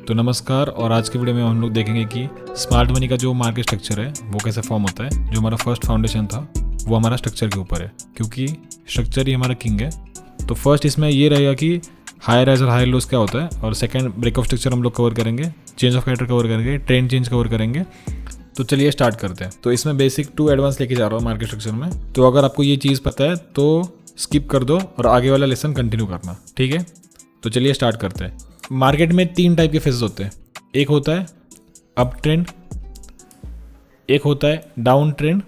तो नमस्कार। और आज के वीडियो में हम लोग देखेंगे कि स्मार्ट मनी का जो मार्केट स्ट्रक्चर है वो कैसे फॉर्म होता है। जो हमारा फर्स्ट फाउंडेशन था वो हमारा स्ट्रक्चर के ऊपर है, क्योंकि स्ट्रक्चर ही हमारा किंग है। तो फर्स्ट इसमें ये रहेगा कि हायर राइज और हायर लॉस क्या होता है, और सेकंड ब्रेक ऑफ स्ट्रक्चर हम लोग कवर करेंगे, चेंज ऑफ कैरेक्टर कवर करेंगे, ट्रेंड चेंज कवर करेंगे। तो चलिए स्टार्ट करते हैं। तो इसमें बेसिक टू एडवांस लेके जा रहा हूँ मार्केट स्ट्रक्चर में। तो अगर आपको ये चीज़ पता है तो स्किप कर दो और आगे वाला लेसन कंटिन्यू करना, ठीक है। तो चलिए स्टार्ट करते हैं। मार्केट में 3 टाइप के फेजेस होते हैं। एक होता है अप ट्रेंड, एक होता है डाउन ट्रेंड,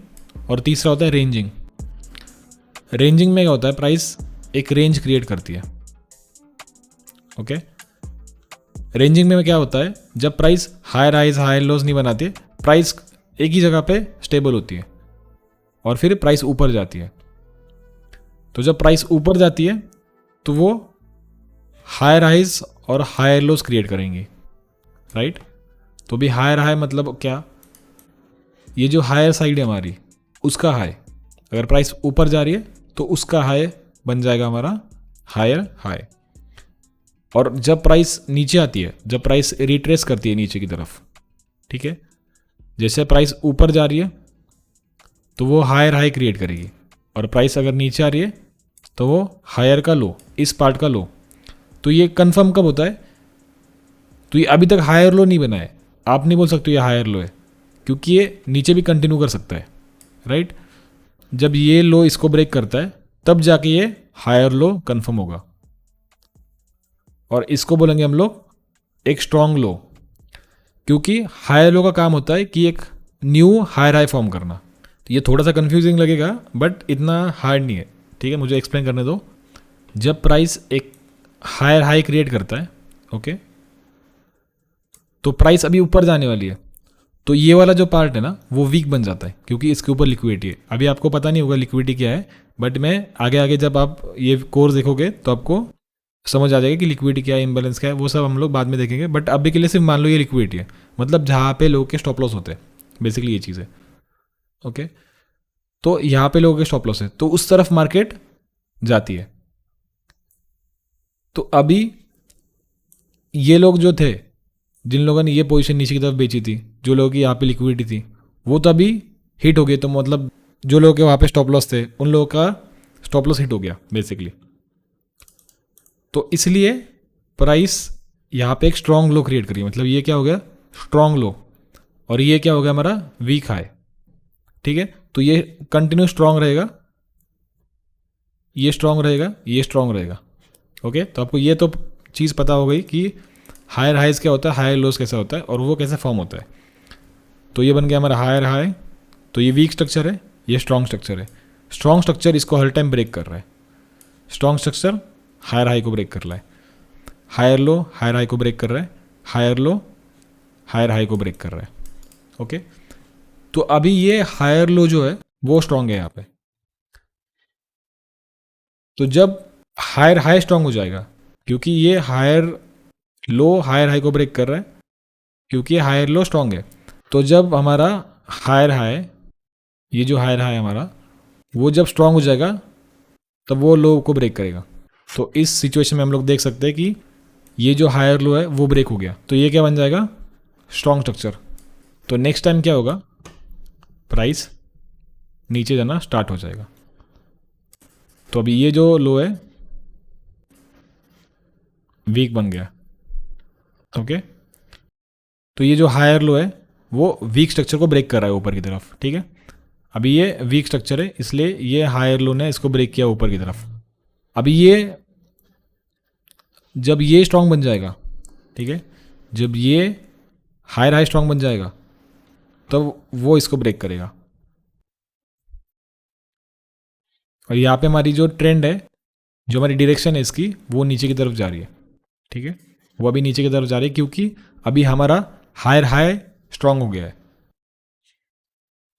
और तीसरा होता है रेंजिंग। रेंजिंग में क्या होता है, प्राइस एक रेंज क्रिएट करती है। ओके, रेंजिंग में क्या होता है, जब price higher highs higher lows नहीं बनाती, प्राइस एक ही जगह पे स्टेबल होती है और फिर प्राइस ऊपर जाती है। तो जब प्राइस ऊपर जाती है तो वो हायर हाइज और हायर लोज क्रिएट करेंगी, राइट। तो भी हायर हाई मतलब क्या, ये जो हायर साइड है हमारी उसका हाई, अगर प्राइस ऊपर जा रही है तो उसका हाई बन जाएगा हमारा हायर हाई। और जब प्राइस नीचे आती है, जब प्राइस रिट्रेस करती है नीचे की तरफ, ठीक है, जैसे प्राइस ऊपर जा रही है तो वो हायर हाई क्रिएट करेगी, और प्राइस अगर नीचे आ रही है तो वो हायर का लो, इस पार्ट का लो। तो ये कंफर्म कब होता है, तो ये अभी तक हायर लो नहीं बना है, आप नहीं बोल सकते ये हायर लो है, क्योंकि ये नीचे भी कंटिन्यू कर सकता है, राइट। जब ये लो इसको ब्रेक करता है तब जाके ये हायर लो कंफर्म होगा, और इसको बोलेंगे हम लोग एक स्ट्रॉन्ग लो, क्योंकि हायर लो का काम होता है कि एक न्यू हायर हाई फॉर्म करना। तो ये थोड़ा सा कंफ्यूजिंग लगेगा बट इतना हार्ड नहीं है, ठीक है, मुझे एक्सप्लेन करने दो। जब प्राइस एक हायर हाई क्रिएट करता है, ओके, तो प्राइस अभी ऊपर जाने वाली है, तो ये वाला जो पार्ट है ना वो वीक बन जाता है, क्योंकि इसके ऊपर लिक्विडिटी है। अभी आपको पता नहीं होगा लिक्विडिटी क्या है, बट मैं आगे आगे जब आप ये कोर्स देखोगे तो आपको समझ आ जाएगा कि लिक्विडिटी क्या है, इम्बैलेंस क्या है, वो सब हम लोग बाद में देखेंगे। बट अभी के लिए सिर्फ मान लो ये लिक्विडिटी है, मतलब जहाँ पे लोगों के स्टॉप लॉस होते हैं, बेसिकली ये चीज़ है, ओके। तो यहाँ पे लोगों के स्टॉप लॉस है तो उस तरफ मार्केट जाती है। तो अभी ये लोग जो थे, जिन लोगों ने ये पोजीशन नीचे की तरफ बेची थी, जो लोगों की यहाँ पे लिक्विडिटी थी, वो तो अभी हिट हो गए। तो मतलब जो लोगों के वहाँ पे स्टॉप लॉस थे उन लोगों का स्टॉप लॉस हिट हो गया बेसिकली। तो इसलिए प्राइस यहाँ पे एक स्ट्रॉन्ग लो क्रिएट करिए, मतलब ये क्या हो गया, स्ट्रॉन्ग लो, और ये क्या हो गया हमारा वीक हाई, ठीक है। तो ये कंटिन्यू स्ट्रॉन्ग रहेगा, ये स्ट्रॉन्ग रहेगा, ये स्ट्रॉन्ग रहेगा, ओके। तो आपको ये तो चीज़ पता हो गई कि हायर हाइज क्या होता है, हायर लोस कैसा होता है, और वो कैसे फॉर्म होता है। तो ये बन गया हमारा हायर हाई। तो ये वीक स्ट्रक्चर है, ये स्ट्रॉन्ग स्ट्रक्चर है। स्ट्रॉन्ग स्ट्रक्चर इसको हर टाइम ब्रेक कर रहा है, स्ट्रॉन्ग स्ट्रक्चर हायर हाई को ब्रेक कर रहा है, हायर लो हायर हाई को ब्रेक कर रहा है, हायर लो हायर हाई को ब्रेक कर रहा है, ओके। तो अभी ये हायर लो जो है वो स्ट्रॉन्ग है यहाँ पे। तो जब हायर हाई स्ट्रॉन्ग हो जाएगा, क्योंकि ये हायर लो हायर हाई को ब्रेक कर रहा है, क्योंकि ये हायर लो स्ट्रॉन्ग है। तो जब हमारा हायर हाई, ये जो हायर हाई हमारा, वो जब स्ट्रॉन्ग हो जाएगा तब वो लो को ब्रेक करेगा। तो इस सिचुएशन में हम लोग देख सकते हैं कि ये जो हायर लो है वो ब्रेक हो गया, तो ये क्या बन जाएगा, स्ट्रॉन्ग स्ट्रक्चर। तो नेक्स्ट टाइम क्या होगा, प्राइस नीचे जाना स्टार्ट हो जाएगा। तो अभी ये जो लो है वीक बन गया, ओके। तो ये जो हायर लो है वो वीक स्ट्रक्चर को ब्रेक कर रहा है ऊपर की तरफ, ठीक है। अभी ये वीक स्ट्रक्चर है, इसलिए ये हायर लो ने इसको ब्रेक किया ऊपर की तरफ। अभी ये जब ये स्ट्रांग बन जाएगा, ठीक है, जब ये हायर हाई स्ट्रांग बन जाएगा तब तो वो इसको ब्रेक करेगा। और यहाँ पे हमारी जो ट्रेंड है, जो हमारी डायरेक्शन है इसकी, वो नीचे की तरफ जा रही है, ठीक है, वो अभी नीचे की तरफ जा रही है, क्योंकि अभी हमारा हायर हाई स्ट्रांग हो गया है।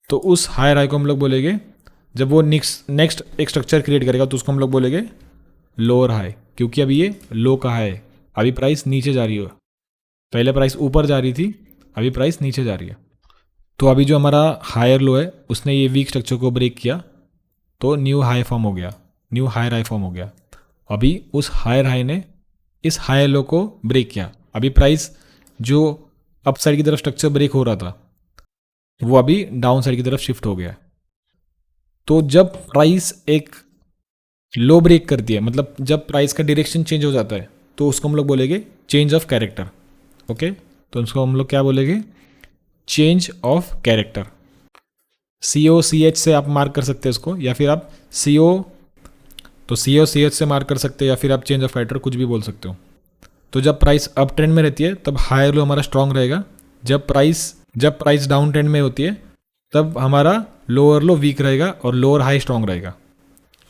तो उस हायर हाई को हम लोग बोलेंगे, जब वो नेक्स्ट एक स्ट्रक्चर क्रिएट करेगा तो उसको हम लोग बोलेंगे लोअर हाई, क्योंकि अभी ये लो का हाई है, अभी प्राइस नीचे जा रही है। पहले प्राइस ऊपर जा रही थी, अभी प्राइस नीचे जा रही है। तो अभी जो हमारा हायर लो है उसने ये वीक स्ट्रक्चर को ब्रेक किया, तो न्यू हाई फॉर्म हो गया, न्यू हायर हाई फॉर्म हो गया। अभी उस हायर हाई ने इस हायर लो को ब्रेक किया, अभी प्राइस जो अप साइड की तरफ स्ट्रक्चर ब्रेक हो रहा था वो अभी डाउन साइड की तरफ शिफ्ट हो गया है। तो जब प्राइस एक लो ब्रेक करती है, मतलब जब प्राइस का डायरेक्शन चेंज हो जाता है, तो उसको हम लोग बोलेंगे चेंज ऑफ कैरेक्टर। ओके, तो उसको हम लोग क्या बोलेंगे? Change of character. COCH से आप मार्क कर सकते हैं इसको, या फिर आप CO, तो COCH से मार्क कर सकते हैं, या फिर आप चेंज ऑफ कैरेक्टर कुछ भी बोल सकते हो। तो जब प्राइस अप ट्रेंड में रहती है तब हायर लो हमारा स्ट्रांग रहेगा। जब प्राइस डाउन ट्रेंड में होती है तब हमारा लोअर लो वीक रहेगा और लोअर हाई स्ट्रांग रहेगा।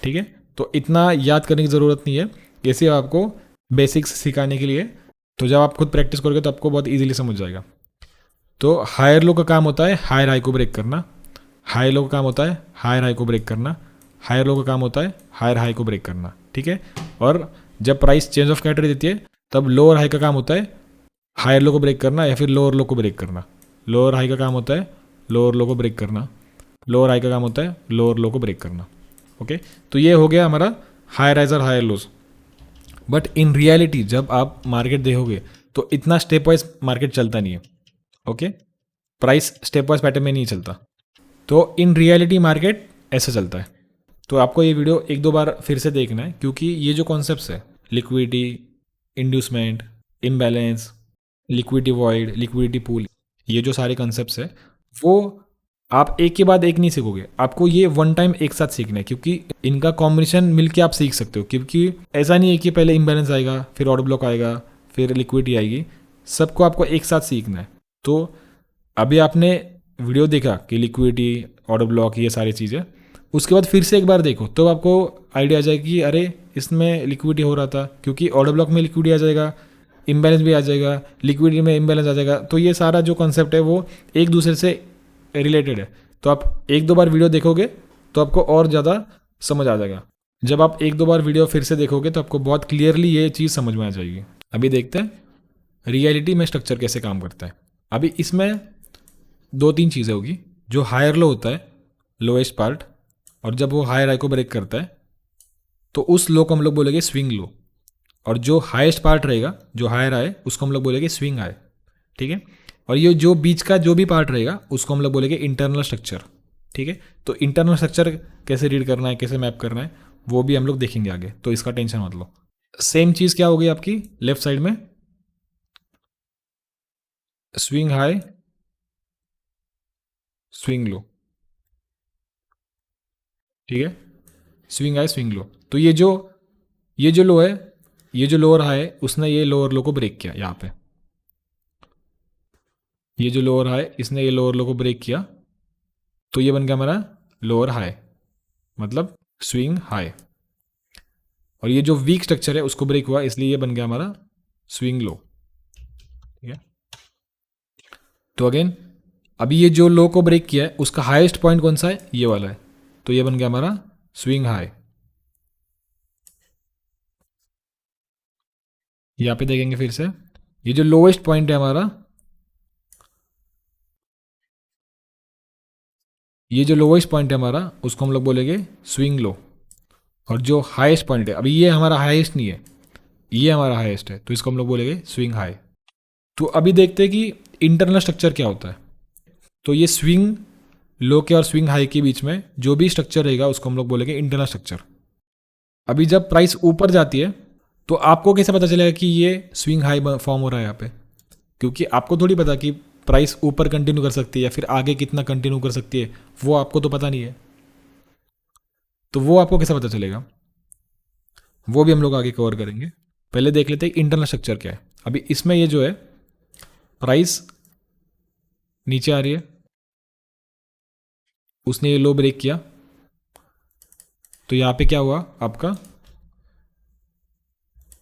ठीक है, तो इतना याद करने की ज़रूरत नहीं है, ये सिर्फ आपको बेसिक्स सिखाने के लिए। तो जब आप खुद प्रैक्टिस करोगे तो आपको बहुत इजीली समझ जाएगा। तो हायर लो का काम होता है हायर हाई को ब्रेक करना, हाई लो का काम होता है हायर हाई को ब्रेक करना, हायर लो का काम होता है हायर हाई को ब्रेक करना। ठीक है, और जब प्राइस चेंज ऑफ कैरेक्टर देती है तब लोअर हाई का काम होता है हायर लो को ब्रेक करना या फिर लोअर लो को ब्रेक करना। लोअर हाई का काम होता है लोअर लो को ब्रेक करना, लोअर हाई का काम होता है लोअर लो को ब्रेक करना। ओके, तो ये हो गया हमारा हायर हाइज और higher lows. But in reality जब आप मार्केट देखोगे तो इतना स्टेप वाइज मार्केट चलता नहीं है। Okay, price step wise pattern में नहीं चलता। तो इन रियलिटी मार्केट ऐसे चलता है। तो आपको ये वीडियो एक दो बार फिर से देखना है, क्योंकि ये जो कॉन्सेप्ट्स है liquidity, inducement, imbalance, liquidity void, liquidity pool, ये जो सारे कॉन्सेप्ट्स है वो आप एक के बाद एक नहीं सीखोगे, आपको ये वन टाइम एक साथ सीखना है, क्योंकि इनका कॉम्बिनेशन मिलके आप सीख सकते हो। क्योंकि ऐसा नहीं है कि पहले इम्बैलेंस आएगा, फिर ऑर्डर ब्लॉक आएगा, फिर लिक्विडिटी आएगी, सबको आपको एक साथ सीखना है। तो अभी आपने वीडियो देखा कि लिक्विडिटी, ऑर्डर ब्लॉक, ये सारी चीज़ें, उसके बाद फिर से एक बार देखो तो आपको आइडिया आ जाएगा कि अरे इसमें लिक्विडिटी हो रहा था, क्योंकि ऑर्डर ब्लॉक में लिक्विडिटी आ जाएगा, इम्बैलेंस भी आ जाएगा, लिक्विडिटी में इम्बैलेंस आ जाएगा। तो ये सारा जो कॉन्सेप्ट है वो एक दूसरे से रिलेटेड है। तो आप एक दो बार वीडियो देखोगे तो आपको और ज़्यादा समझ आ जाएगा। जब आप एक दो बार वीडियो फिर से देखोगे तो आपको बहुत क्लियरली ये चीज़ समझ में आ जाएगी। अभी देखते हैं रियलिटी में स्ट्रक्चर कैसे काम करता है। अभी इसमें दो तीन चीज़ें होगी। जो हायर लो होता है, लोएस्ट पार्ट, और जब वो हायर हाई को ब्रेक करता है तो उस लो को हम लोग बोलेंगे स्विंग लो, और जो हाईएस्ट पार्ट रहेगा, जो हायर हाई, उसको हम लोग बोलेंगे स्विंग हाई। ठीक है, और ये जो बीच का जो भी पार्ट रहेगा उसको हम लोग बोलेंगे इंटरनल स्ट्रक्चर। ठीक है, तो इंटरनल स्ट्रक्चर कैसे रीड करना है, कैसे मैप करना है, वो भी हम लोग देखेंगे आगे, तो इसका टेंशन मत लो। सेम चीज़ क्या होगी आपकी लेफ्ट साइड में, स्विंग हाई, स्विंग लो। ठीक है, स्विंग हाई, स्विंग लो। तो ये जो लो है, ये जो लोअर हाई है, उसने ये लोअर लो को ब्रेक किया यहाँ पे। ये जो लोअर हाई, इसने ये लोअर लो को ब्रेक किया, तो ये बन गया हमारा लोअर हाई, मतलब स्विंग हाई। और ये जो वीक स्ट्रक्चर है उसको ब्रेक हुआ, इसलिए ये बन गया हमारा स्विंग लो। ठीक है, तो अगेन अभी ये जो लो को ब्रेक किया है उसका हाईएस्ट पॉइंट कौन सा है, ये वाला है, तो ये बन गया हमारा स्विंग हाई। यहाँ पे देखेंगे फिर से, ये जो लोएस्ट पॉइंट है हमारा, ये जो लोएस्ट पॉइंट है हमारा, उसको हम लोग बोलेंगे स्विंग लो। और जो हाईएस्ट पॉइंट है, अभी ये हमारा हाईएस्ट नहीं है, ये हमारा हाईएस्ट है, तो इसको हम लोग बोलेंगे स्विंग हाई। तो अभी देखते हैं कि इंटरनल स्ट्रक्चर क्या होता है। तो ये स्विंग लो के और स्विंग हाई के बीच में जो भी स्ट्रक्चर रहेगा उसको हम लोग बोलेंगे इंटरनल स्ट्रक्चर। अभी जब प्राइस ऊपर जाती है तो आपको कैसे पता चलेगा कि ये स्विंग हाई फॉर्म हो रहा है यहाँ पे, क्योंकि आपको थोड़ी पता कि प्राइस ऊपर कंटिन्यू कर सकती है या फिर आगे कितना कंटिन्यू कर सकती है, वो आपको तो पता नहीं है। तो वो आपको कैसे पता चलेगा, वो भी हम लोग आगे कवर करेंगे। पहले देख लेते हैं इंटरनल स्ट्रक्चर क्या है। अभी इसमें ये जो है प्राइस नीचे आ रही है, उसने ये लो ब्रेक किया, तो यहाँ पे क्या हुआ, आपका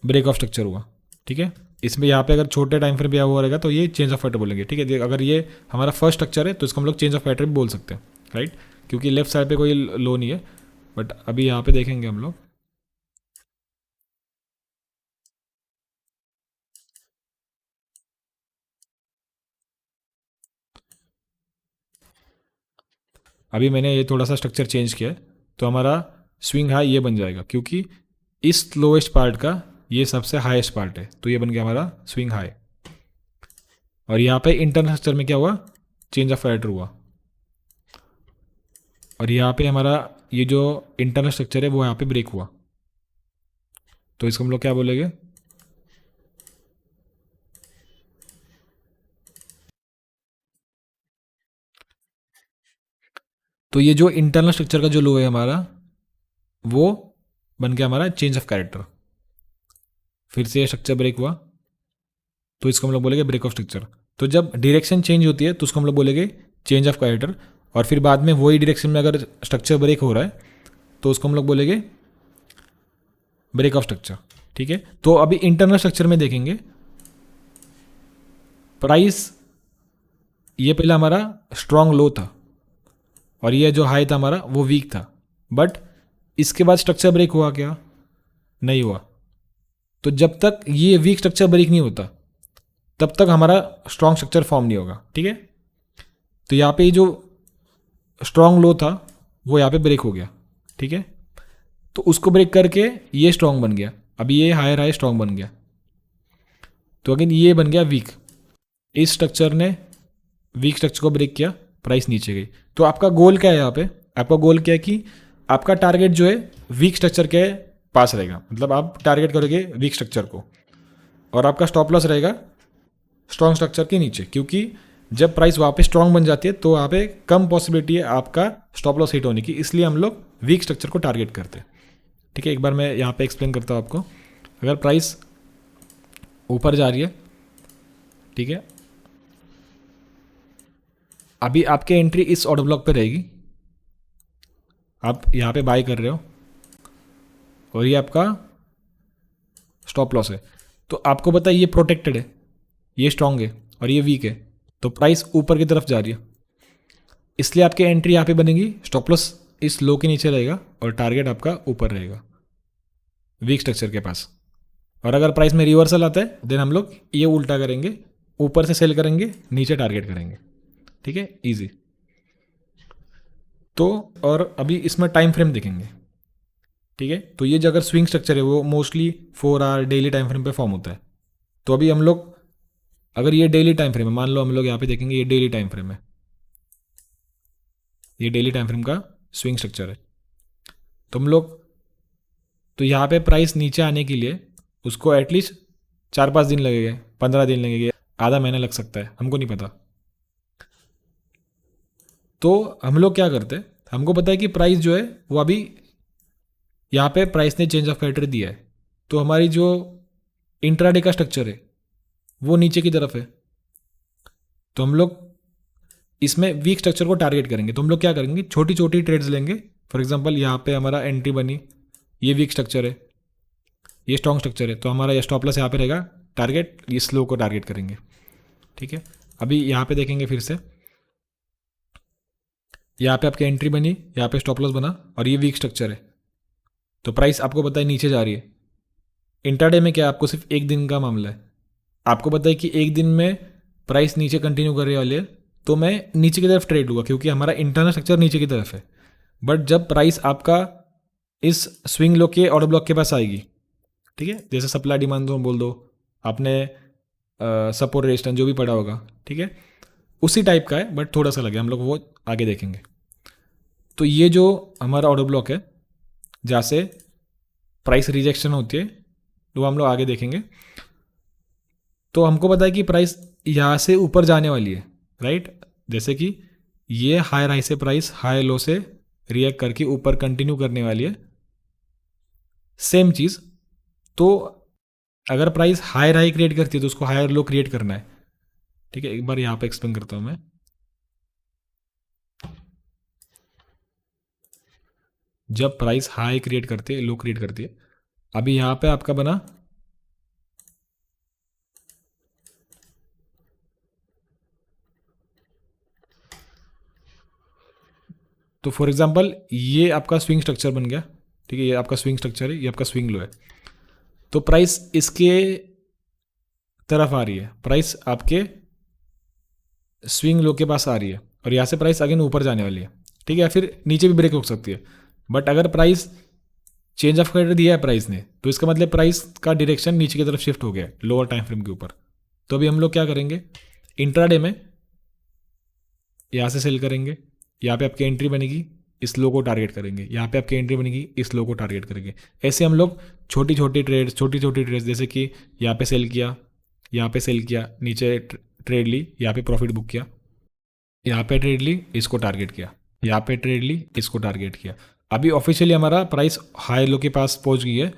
ब्रेक ऑफ स्ट्रक्चर हुआ। ठीक है, इसमें यहाँ पे अगर छोटे टाइम फ्रेम पे हुआ रहेगा तो ये चेंज ऑफ पैटर्न बोलेंगे। ठीक है, अगर ये हमारा फर्स्ट स्ट्रक्चर है तो इसको हम लोग चेंज ऑफ पैटर्न भी बोल सकते हैं, राइट, क्योंकि लेफ्ट साइड पे कोई लो नहीं है। बट अभी यहाँ पे देखेंगे हम लोग, अभी मैंने ये थोड़ा सा स्ट्रक्चर चेंज किया है, तो हमारा स्विंग हाई ये बन जाएगा, क्योंकि इस लोएस्ट पार्ट का ये सबसे हाईएस्ट पार्ट है, तो ये बन गया हमारा स्विंग हाई। और यहाँ पे इंटरनल स्ट्रक्चर में क्या हुआ, चेंज ऑफ कैरेक्टर हुआ। और यहाँ पे हमारा ये जो इंटरनल स्ट्रक्चर है वो यहाँ पे ब्रेक हुआ, तो इसको हम लोग क्या बोलेंगे, तो ये जो इंटरनल स्ट्रक्चर का जो लो है हमारा वो बन गया हमारा चेंज ऑफ कैरेक्टर। फिर से ये स्ट्रक्चर ब्रेक हुआ तो इसको हम लोग बोलेंगे ब्रेक ऑफ स्ट्रक्चर। तो जब डायरेक्शन चेंज होती है तो उसको हम लोग बोलेंगे चेंज ऑफ कैरेक्टर, और फिर बाद में वही डायरेक्शन में अगर स्ट्रक्चर ब्रेक हो रहा है तो उसको हम लोग बोलेंगे ब्रेक ऑफ स्ट्रक्चर। ठीक है, तो अभी इंटरनल स्ट्रक्चर में देखेंगे प्राइस, ये पहला हमारा स्ट्रॉन्ग लो था और ये जो हाई था हमारा वो वीक था, बट इसके बाद स्ट्रक्चर ब्रेक हुआ क्या, नहीं हुआ। तो जब तक ये वीक स्ट्रक्चर ब्रेक नहीं होता तब तक हमारा स्ट्रॉन्ग स्ट्रक्चर फॉर्म नहीं होगा। ठीक है, तो यहाँ पे जो स्ट्रॉन्ग लो था वो यहाँ पे ब्रेक हो गया। ठीक है, तो उसको ब्रेक करके ये स्ट्रॉन्ग बन गया, अभी ये हायर हाई स्ट्रॉन्ग बन गया, तो अगेन ये बन गया वीक। इस स्ट्रक्चर ने वीक स्ट्रक्चर को ब्रेक किया, प्राइस नीचे गई। तो आपका गोल क्या है यहाँ पे, आपका गोल क्या है कि आपका टारगेट जो है वीक स्ट्रक्चर के पास रहेगा, मतलब आप टारगेट करोगे वीक स्ट्रक्चर को, और आपका स्टॉप लॉस रहेगा स्ट्रॉन्ग स्ट्रक्चर के नीचे, क्योंकि जब प्राइस वहाँ पे स्ट्रॉन्ग बन जाती है तो वहाँ पे कम पॉसिबिलिटी है आपका स्टॉप लॉस हिट होने की, इसलिए हम लोग वीक स्ट्रक्चर को टारगेट करते हैं। ठीक है, एक बार मैं यहाँ पे एक्सप्लेन करता हूँ आपको। अगर प्राइस ऊपर जा रही है, ठीक है, अभी आपके एंट्री इस ऑर्डर ब्लॉक पे रहेगी, आप यहाँ पे बाय कर रहे हो और ये आपका स्टॉप लॉस है, तो आपको पता है ये प्रोटेक्टेड है, ये स्ट्रॉन्ग है और ये वीक है, तो प्राइस ऊपर की तरफ जा रही है, इसलिए आपकी एंट्री यहाँ पे बनेगी, स्टॉप लॉस इस लो के नीचे रहेगा और टारगेट आपका ऊपर रहेगा वीक स्ट्रक्चर के पास। और अगर प्राइस में रिवर्सल आता है देन हम लोग ये उल्टा करेंगे, ऊपर से सेल करेंगे, नीचे टारगेट करेंगे। ठीक है, इजी। तो और अभी इसमें टाइम फ्रेम देखेंगे। ठीक है, तो ये जो अगर स्विंग स्ट्रक्चर है वो mostly 4 hour daily time frame पे फॉर्म होता है। तो अभी हम लोग अगर ये डेली टाइम फ्रेम है, मान लो हम लोग यहाँ पे देखेंगे ये डेली टाइम फ्रेम है, ये डेली टाइम फ्रेम का स्विंग स्ट्रक्चर है, तो हम लोग तो यहाँ पे प्राइस नीचे आने के लिए उसको एटलीस्ट 4-5 दिन लगेंगे, 15 दिन लगेंगे, आधा महीना लग सकता है, हमको नहीं पता। तो हम लोग क्या करते हैं, हमको पता है कि प्राइस जो है वो अभी यहाँ पे प्राइस ने चेंज ऑफ कैरेक्टर दिया है, तो हमारी जो इंट्राडे का स्ट्रक्चर है वो नीचे की तरफ है, तो हम लोग इसमें वीक स्ट्रक्चर को टारगेट करेंगे। तो हम लोग क्या करेंगे, छोटी छोटी ट्रेड्स लेंगे। फॉर एग्जांपल यहाँ पे हमारा एंट्री बनी, ये वीक स्ट्रक्चर है, ये स्ट्रॉन्ग स्ट्रक्चर है, तो हमारा ये स्टॉप लॉस यहाँ पे रहेगा, टारगेट ये स्लो को टारगेट करेंगे। ठीक है, अभी यहाँ पे देखेंगे फिर से, यहाँ पे आपकी एंट्री बनी, यहाँ पे स्टॉप लॉस बना और ये वीक स्ट्रक्चर है, तो प्राइस आपको पता है नीचे जा रही है। इंट्राडे में क्या, आपको सिर्फ एक दिन का मामला है, आपको पता है कि एक दिन में प्राइस नीचे कंटिन्यू कर रही वाली है, तो मैं नीचे की तरफ ट्रेड लूँगा क्योंकि हमारा इंटरनल स्ट्रक्चर नीचे की तरफ है। बट जब प्राइस आपका इस स्विंग लो के ऑर्डर ब्लॉक के पास आएगी, ठीक है, जैसे सप्लाई डिमांड जोन बोल दो आपने, सपोर्ट रेजिस्टेंस जो भी पड़ा होगा, ठीक है, उसी टाइप का है बट थोड़ा सा लगे, हम लोग वो आगे देखेंगे। तो ये जो हमारा ऑर्डर ब्लॉक है जहाँ से प्राइस रिजेक्शन होती है वो हम लोग आगे देखेंगे। तो हमको पता है कि प्राइस यहाँ से ऊपर जाने वाली है, राइट, जैसे कि ये हायर हाई से प्राइस हाई लो से रिएक्ट करके ऊपर कंटिन्यू करने वाली है, सेम चीज़। तो अगर प्राइस हायर हाई क्रिएट करती है तो उसको हायर लो क्रिएट करना है। ठीक है, एक बार यहाँ पे एक्सप्लेन करता हूँ मैं। जब प्राइस हाई क्रिएट करती है, लो क्रिएट करती है, अभी यहाँ पे आपका बना तो फॉर एग्जांपल ये आपका स्विंग स्ट्रक्चर बन गया, ठीक है, ये आपका स्विंग स्ट्रक्चर है, ये आपका स्विंग लो है, तो प्राइस इसके तरफ आ रही है, प्राइस आपके स्विंग लो के पास आ रही है और यहाँ से प्राइस अगेन ऊपर जाने वाली है, ठीक है, या फिर नीचे भी ब्रेक हो सकती है। बट अगर प्राइस चेंज ऑफ कैरेक्टर दिया है प्राइस ने, तो इसका मतलब प्राइस का डायरेक्शन नीचे की तरफ शिफ्ट हो गया लोअर टाइम फ्रेम के ऊपर। तो अभी हम लोग क्या करेंगे, इंट्राडे में यहाँ से सेल करेंगे, यहाँ पे आपकी एंट्री बनेगी, इस लो को टारगेट करेंगे, यहाँ पे आपकी एंट्री बनेगी, इस लो को टारगेट करेंगे। ऐसे हम लोग छोटी छोटी ट्रेड्स जैसे कि यहाँ पे सेल किया, यहाँ पे सेल किया, नीचे ट्रेड ली, यहाँ पे प्रॉफिट बुक किया, यहाँ पे ट्रेड ली, इसको टारगेट किया, यहाँ पे ट्रेड ली, इसको टारगेट किया। अभी ऑफिशियली हमारा प्राइस हाई लो के पास पहुंच गई है।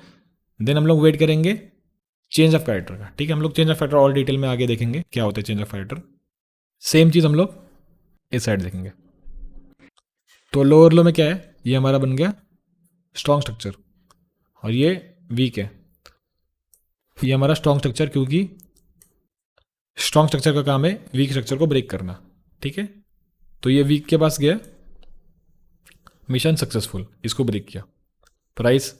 देन हम लोग वेट करेंगे चेंज ऑफ कैरेक्टर का। ठीक है, हम लोग चेंज ऑफ कैरेक्टर और डिटेल में आगे देखेंगे क्या होता है चेंज ऑफ कैरेक्टर। सेम चीज़ हम लोग इस साइड देखेंगे। तो लोअर लो में क्या है, ये हमारा बन गया स्ट्रॉन्ग स्ट्रक्चर और ये वीक है। ये हमारा स्ट्रॉन्ग स्ट्रक्चर, क्योंकि स्ट्रॉन्ग स्ट्रक्चर का काम है वीक स्ट्रक्चर को ब्रेक करना। ठीक है, तो ये वीक के पास गया, मिशन सक्सेसफुल, इसको ब्रेक किया, प्राइस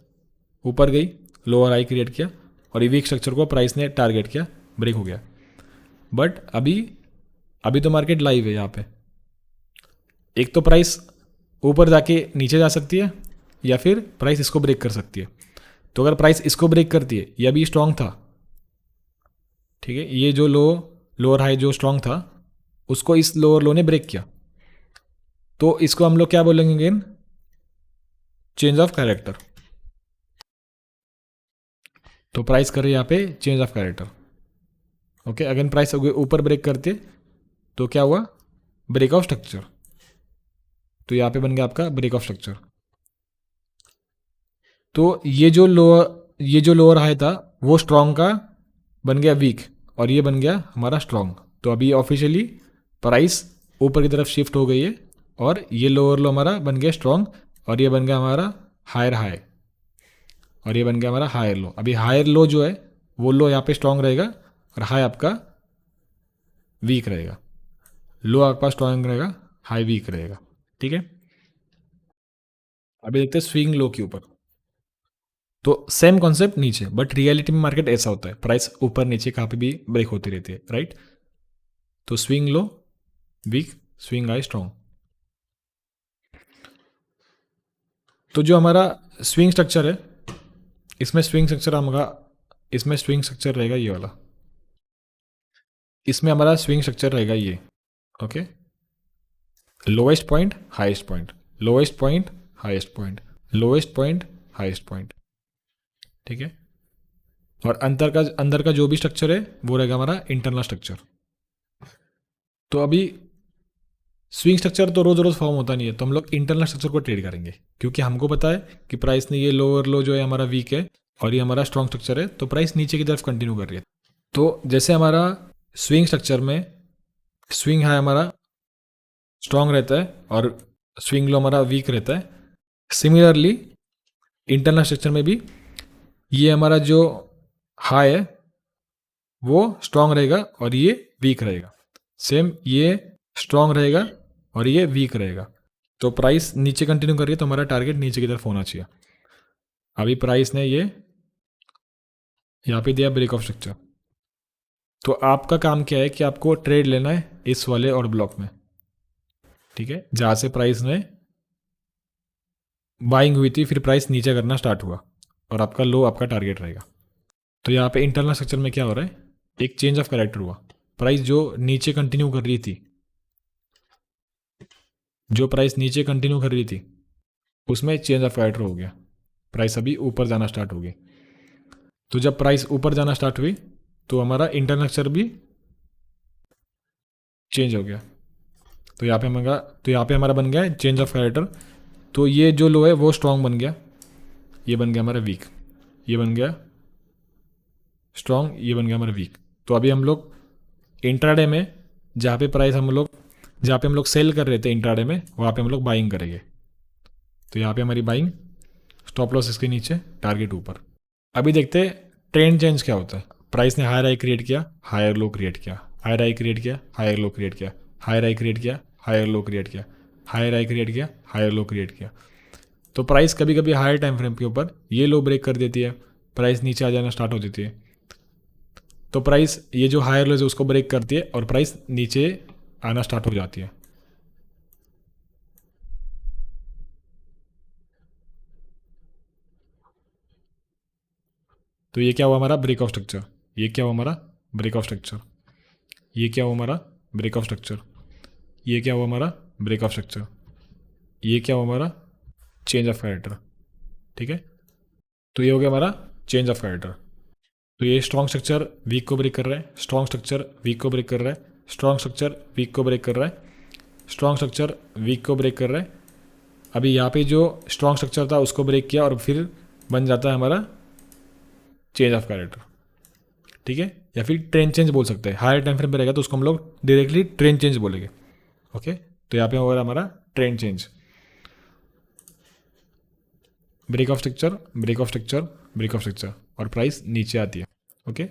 ऊपर गई, लोअर हाई क्रिएट किया और ये वीक स्ट्रक्चर को प्राइस ने टारगेट किया, ब्रेक हो गया। बट अभी तो मार्केट लाइव है। यहाँ पे एक तो प्राइस ऊपर जाके नीचे जा सकती है या फिर प्राइस इसको ब्रेक कर सकती है। तो अगर प्राइस इसको ब्रेक करती है, ये अभी स्ट्रांग था, ठीक है, ये जो लोअर हाई जो स्ट्रांग था उसको इस लोअर लो ने ब्रेक किया, तो इसको हम लोग क्या बोलेंगे अगेन, चेंज ऑफ कैरेक्टर। तो प्राइस करे यहाँ पे change of character. Okay, again price ऊपर ब्रेक करते तो क्या हुआ, ब्रेक ऑफ स्ट्रक्चर। तो यहाँ पे बन गया आपका ब्रेक ऑफ स्ट्रक्चर। तो ये जो लोअर हाई था वो स्ट्रॉन्ग का बन गया वीक और ये बन गया हमारा स्ट्रॉन्ग। तो अभी ऑफिशियली प्राइस ऊपर की तरफ शिफ्ट हो गई है और ये लोअर लो हमारा बन गया स्ट्रॉन्ग और ये बन गया हमारा हायर हाई और ये बन गया हमारा हायर लो। अभी हायर लो जो है वो लो यहाँ पे स्ट्रॉन्ग रहेगा और हाई आपका वीक रहेगा। लो आपका स्ट्रॉन्ग रहेगा, हाई वीक रहेगा। ठीक है, अभी देखते हैं स्विंग लो के ऊपर। तो सेम कॉन्सेप्ट नीचे, बट रियलिटी में मार्केट ऐसा होता है, प्राइस ऊपर नीचे कहाँ पे भी ब्रेक होती रहती है, राइट। तो swing low weak, swing high strong. तो जो हमारा स्विंग स्ट्रक्चर है, इसमें स्विंग स्ट्रक्चर रहेगा ये वाला, इसमें हमारा स्विंग स्ट्रक्चर रहेगा ये। Okay, lowest point highest point, lowest point highest point, lowest point highest point. ठीक है, और अंदर का जो भी स्ट्रक्चर है वो रहेगा हमारा इंटरनल स्ट्रक्चर। तो अभी स्विंग स्ट्रक्चर तो रोज रोज फॉर्म होता नहीं है, तो हम लोग इंटरनल स्ट्रक्चर को ट्रेड करेंगे, क्योंकि हमको पता है कि प्राइस ने ये लोअर लो जो है हमारा वीक है और ये हमारा स्ट्रॉन्ग स्ट्रक्चर है, तो प्राइस नीचे की तरफ कंटिन्यू कर रही है। तो जैसे हमारा स्विंग स्ट्रक्चर में स्विंग हाई हमारा स्ट्रॉन्ग रहता है और स्विंग लो हमारा वीक रहता है, सिमिलरली इंटरनल स्ट्रक्चर में भी ये हमारा जो हाई है वो स्ट्रॉन्ग रहेगा और ये वीक रहेगा, सेम ये स्ट्रॉन्ग रहेगा और ये वीक रहेगा। तो प्राइस नीचे कंटिन्यू कर रही है तो हमारा टारगेट नीचे की तरफ होना चाहिए। अभी प्राइस ने ये यहाँ पे दिया ब्रेक ऑफ स्ट्रक्चर, तो आपका काम क्या है कि आपको ट्रेड लेना है इस वाले और ब्लॉक में। ठीक है, जहाँ से प्राइस में बाइंग हुई थी, फिर प्राइस नीचे करना स्टार्ट हुआ और आपका लो आपका टारगेट रहेगा। तो यहाँ पे इंटरनल स्ट्रक्चर में क्या हो रहा है, एक चेंज ऑफ कैरेक्टर हुआ। प्राइस जो नीचे कंटिन्यू कर रही थी, उसमें चेंज ऑफ कैरेक्टर हो गया, प्राइस अभी ऊपर जाना स्टार्ट हो गई। तो जब प्राइस ऊपर जाना स्टार्ट हुई तो हमारा इंटरनल स्ट्रक्चर भी चेंज हो गया। तो यहाँ पे हमारा बन गया चेंज ऑफ कैरेक्टर। तो ये जो लो है वो स्ट्रॉन्ग बन गया, ये बन गया हमारा वीक, ये बन गया स्ट्रॉन्ग, ये बन गया हमारा वीक। तो अभी हम लोग इंट्राडे में जहाँ पे हम लोग सेल कर रहे थे इंट्राडे में, वहाँ पे हम लोग बाइंग करेंगे। तो यहाँ पे हमारी बाइंग, स्टॉप लॉस इसके नीचे, टारगेट ऊपर। अभी देखते हैं ट्रेंड चेंज क्या होता है। प्राइस ने हायर हाई क्रिएट किया, हायर लो क्रिएट किया, हायर हाई क्रिएट किया, हायर लो क्रिएट किया, हायर हाई क्रिएट किया, हायर लो क्रिएट किया, हायर हाई क्रिएट किया, हायर लो क्रिएट किया। तो प्राइस कभी कभी हायर टाइम फ्रेम के ऊपर ये लो ब्रेक कर देती है, प्राइस नीचे आ जाना स्टार्ट हो जाती है। तो प्राइस ये जो हायर लो है उसको ब्रेक करती है और प्राइस नीचे आना स्टार्ट हो जाती है। तो ये क्या हुआ हमारा ब्रेक ऑफ स्ट्रक्चर, ये क्या हुआ हमारा ब्रेक ऑफ स्ट्रक्चर, ये क्या हुआ हमारा ब्रेक ऑफ स्ट्रक्चर, ये क्या हुआ हमारा ब्रेक ऑफ स्ट्रक्चर, ये क्या हुआ हमारा चेंज ऑफ कैरेक्टर, ठीक है। तो ये हो गया हमारा चेंज ऑफ कैरेक्टर। तो ये स्ट्रॉन्ग स्ट्रक्चर वीक को ब्रेक कर रहा है, स्ट्रॉन्ग स्ट्रक्चर वीक को ब्रेक कर रहा है, स्ट्रॉन्ग स्ट्रक्चर वीक को ब्रेक कर रहा है, स्ट्रॉन्ग स्ट्रक्चर वीक को ब्रेक कर रहा है। अभी यहाँ पे जो स्ट्रॉन्ग स्ट्रक्चर था उसको ब्रेक किया और फिर बन जाता है हमारा चेंज ऑफ कैरेक्टर, ठीक है, या फिर ट्रेंड चेंज बोल सकते हैं। हायर टाइम फ्रेम पे रहेगा तो उसको हम लोग डायरेक्टली ट्रेंड चेंज बोलेंगे, ओके। तो यहाँ पे होगा हमारा trend change, break of structure, break of structure, break of structure, और प्राइस नीचे आती है, ओके।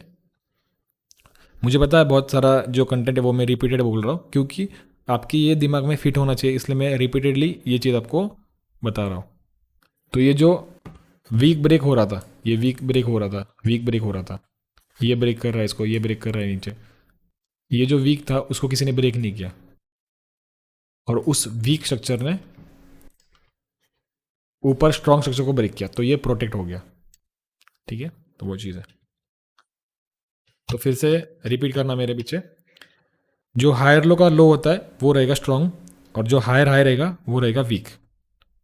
मुझे पता है बहुत सारा जो कंटेंट है वो मैं रिपीटेड बोल रहा हूँ, क्योंकि आपकी ये दिमाग में फिट होना चाहिए, इसलिए मैं रिपीटेडली ये चीज़ आपको बता रहा हूँ। तो ये जो वीक ब्रेक हो रहा था, ये वीक ब्रेक हो रहा था, वीक ब्रेक हो रहा था, ये ब्रेक कर रहा है इसको, ये ब्रेक कर रहा है नीचे, ये जो वीक था उसको किसी ने ब्रेक नहीं किया, और उस वीक स्ट्रक्चर ने ऊपर स्ट्रॉन्ग स्ट्रक्चर को ब्रेक किया, तो ये प्रोटेक्ट हो गया, ठीक है। तो वो चीज़ है। तो फिर से रिपीट करना मेरे पीछे, जो हायर लो का लो होता है वो रहेगा स्ट्रॉन्ग, और जो हायर हाई रहेगा वो रहेगा वीक।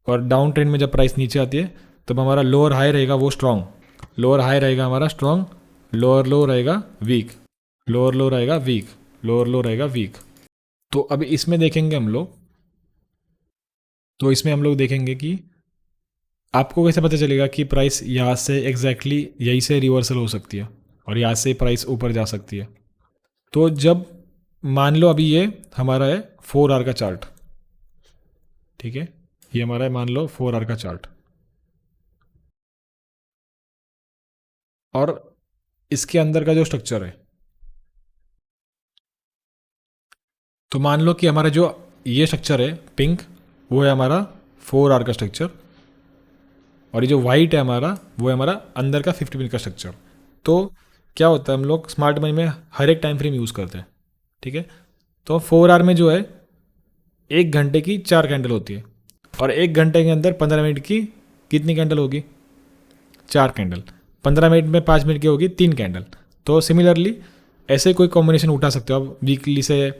और डाउन ट्रेंड में जब प्राइस नीचे आती है तब हमारा लोअर हाई रहेगा वो स्ट्रॉन्ग, लोअर हाई रहेगा हमारा स्ट्रॉन्ग, लोअर लो रहेगा वीक, लोअर लो रहेगा वीक, लोअर लो रहेगा वीक। तो अभी इसमें देखेंगे हम लोग, तो इसमें हम लोग देखेंगे कि आपको कैसे पता चलेगा कि प्राइस यहाँ से एग्जैक्टली यहीं से रिवर्सल हो सकती है और यहाँ से प्राइस ऊपर जा सकती है। तो जब मान लो अभी ये हमारा है 4 आवर का चार्ट, ठीक है, ये हमारा है मान लो 4 आवर का चार्ट, और इसके अंदर का जो स्ट्रक्चर है, तो मान लो कि हमारा जो ये स्ट्रक्चर है पिंक वो है हमारा 4 आवर का स्ट्रक्चर, और ये जो वाइट है हमारा वो है हमारा अंदर का 50 मिनट का स्ट्रक्चर। तो क्या होता है, हम लोग स्मार्ट मनी में हर एक टाइम फ्रेम यूज़ करते हैं, ठीक है। तो 4 आवर में जो है 1 घंटे की 4 कैंडल होती है, और 1 घंटे के अंदर 15 मिनट की कितनी कैंडल होगी, 4 कैंडल, 15 मिनट में 5 मिनट की होगी 3 कैंडल। तो सिमिलरली ऐसे कोई कॉम्बिनेशन उठा सकते हो आप वीकली से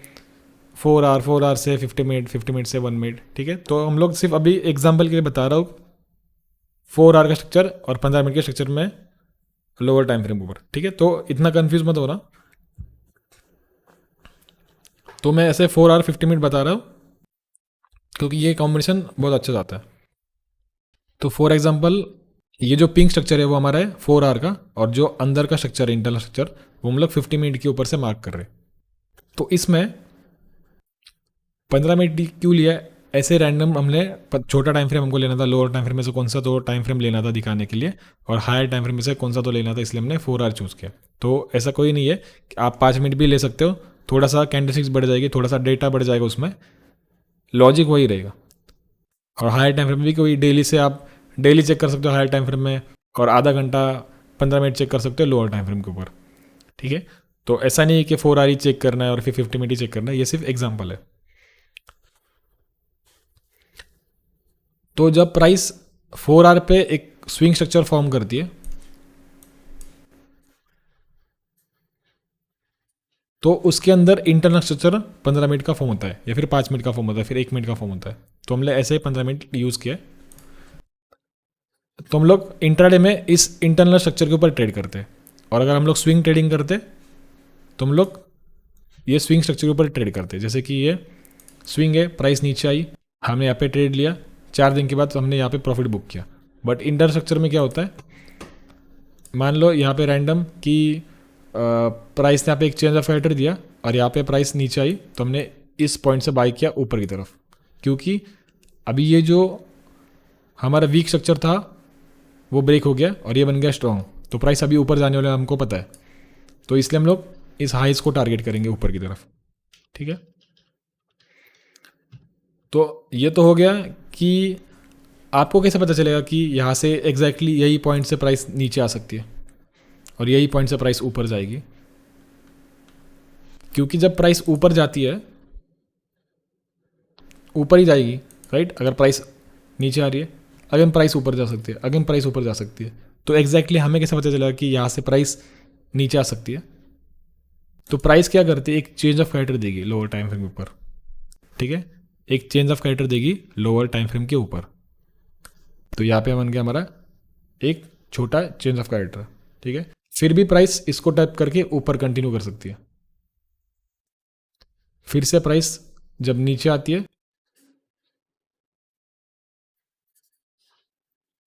4 आवर से 50 मिनट, 50 मिनट से 1 मिनट, ठीक है। तो हम लोग सिर्फ अभी एग्जाम्पल के लिए बता रहा हूँ 4 आवर का स्ट्रक्चर और 15 मिनट के स्ट्रक्चर में लोअर टाइम फ्रेम ऊपर, ठीक है। तो इतना कंफ्यूज मत होना, तो मैं ऐसे 4 आवर 50 मिनट बता रहा हूँ क्योंकि ये कॉम्बिनेशन बहुत अच्छा जाता है। तो फॉर एग्जांपल ये जो पिंक स्ट्रक्चर है वो हमारा है 4 आवर का, और जो अंदर का स्ट्रक्चर है इंटरनल स्ट्रक्चर वो हम लोग 50 मिनट के ऊपर से मार्क कर रहे हैं। तो इसमें 15 मिनट क्यों लिया, ऐसे रैंडम हमने छोटा टाइम फ्रेम हमको लेना था, लोअर टाइम फ्रेम में से कौन सा तो टाइम फ्रेम लेना था दिखाने के लिए, और हायर टाइम फ्रेम में से कौन सा तो लेना था, इसलिए हमने 4 आवर चूज़ किया। तो ऐसा कोई नहीं है कि आप 5 मिनट भी ले सकते हो, थोड़ा सा कैंडलस्टिक्स बढ़ जाएगी, थोड़ा सा डेटा बढ़ जाएगा, उसमें लॉजिक वही रहेगा। और हायर टाइम फ्रेम भी कोई डेली से आप डेली चेक कर सकते हो हायर टाइम फ्रेम में, और आधा घंटा 15 मिनट चेक कर सकते हो लोअर टाइम फ्रेम के ऊपर, ठीक है। तो ऐसा नहीं है कि 4 आवर ही चेक करना है और फिर 50 मिनट ही चेक करना है, ये सिर्फ एग्जाम्पल है। तो जब प्राइस 4 आवर पे एक स्विंग स्ट्रक्चर फॉर्म करती है तो उसके अंदर इंटरनल स्ट्रक्चर 15 मिनट का फॉर्म होता है, या फिर 5 मिनट का फॉर्म होता है, फिर 1 मिनट का फॉर्म होता है। तो हमने ऐसे ही 15 मिनट यूज़ किया। तो हम लोग इंट्राडे में इस इंटरनल स्ट्रक्चर के ऊपर ट्रेड करते हैं, और अगर हम लोग स्विंग ट्रेडिंग करते तो हम लोग ये स्विंग स्ट्रक्चर के ऊपर ट्रेड करते हैं। जैसे कि ये स्विंग है, प्राइस नीचे आई, हमने यहाँ पे ट्रेड लिया, 4 दिन के बाद हमने यहाँ पे प्रॉफिट बुक किया। बट इंटर स्ट्रक्चर में क्या होता है, मान लो यहाँ पे रैंडम कि प्राइस ने यहाँ पे एक चेंज ऑफ कैरेक्टर दिया और यहाँ पे प्राइस नीचे आई, तो हमने इस पॉइंट से बाई किया ऊपर की तरफ, क्योंकि अभी ये जो हमारा वीक स्ट्रक्चर था वो ब्रेक हो गया और ये बन गया स्ट्रॉन्ग, तो प्राइस अभी ऊपर जाने वाला हमको पता है, तो इसलिए हम लोग इस हाइस को टारगेट करेंगे ऊपर की तरफ, ठीक है। तो ये तो हो गया कि आपको कैसे पता चलेगा कि यहाँ से एग्जैक्टली यही पॉइंट से प्राइस नीचे आ सकती है और यही पॉइंट से प्राइस ऊपर जाएगी, क्योंकि जब प्राइस ऊपर जाती है ऊपर ही जाएगी, राइट। अगर प्राइस नीचे आ रही है अगेन प्राइस ऊपर जा सकती है, अगेन प्राइस ऊपर जा सकती है। तो एग्जैक्टली हमें कैसे पता चलेगा कि यहाँ से प्राइस नीचे आ सकती है, तो प्राइस क्या करती है, एक चेंज ऑफ कैरेक्टर देगी लोअर टाइम फ्रेम के ऊपर, ठीक है, एक चेंज ऑफ कैरेक्टर देगी लोअर टाइम फ्रेम के ऊपर। तो यहाँ पे बन गया हमारा एक छोटा चेंज ऑफ कैरेक्टर, ठीक है। फिर भी प्राइस इसको टैप करके ऊपर कंटिन्यू कर सकती है। फिर से प्राइस जब नीचे आती है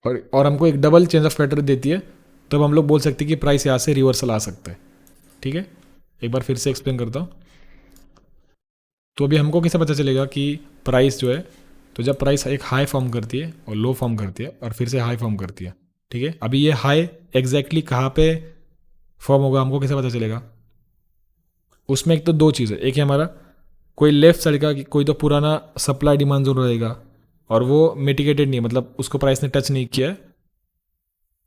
और हमको एक डबल चेंज ऑफ कैरेक्टर देती है, तब हम लोग बोल सकते हैं कि प्राइस यहाँ से रिवर्सल आ सकता है, ठीक है। एक बार फिर से एक्सप्लेन करता हूँ। तो अभी हमको कैसे पता चलेगा कि प्राइस जो है, तो जब प्राइस एक हाई फॉर्म करती है और लो फॉर्म करती है और फिर से हाई फॉर्म करती है, ठीक है। अभी ये हाई एग्जैक्टली कहाँ पे फॉर्म होगा हमको कैसे पता चलेगा? उसमें एक तो दो चीज़ है, एक है हमारा कोई लेफ्ट साइड का कोई तो पुराना सप्लाई डिमांड जोन रहेगा और वो मिटिगेटेड नहीं है, मतलब उसको प्राइस ने टच नहीं किया है,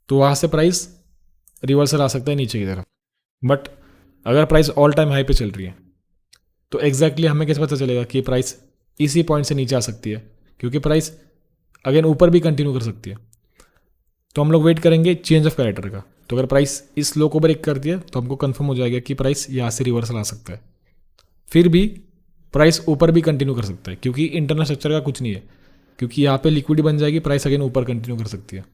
तो वहाँ से प्राइस रिवर्सल आ सकता है नीचे की तरफ। बट अगर प्राइस ऑल टाइम हाई पे चल रही है तो एग्जैक्टली हमें कैसे पता चलेगा कि प्राइस इसी पॉइंट से नीचे आ सकती है, क्योंकि प्राइस अगेन ऊपर भी कंटिन्यू कर सकती है। तो हम लोग वेट करेंगे चेंज ऑफ कैरेक्टर का। तो अगर प्राइस इस लो को ब्रेक करती है तो हमको कंफर्म हो जाएगा कि प्राइस यहाँ से रिवर्सल आ सकता है। फिर भी प्राइस ऊपर भी कंटिन्यू कर सकता है, क्योंकि इंटरनल स्ट्रक्चर का कुछ नहीं है, क्योंकि यहाँ पे लिक्विड बन जाएगी, प्राइस अगेन ऊपर कंटिन्यू कर सकती है।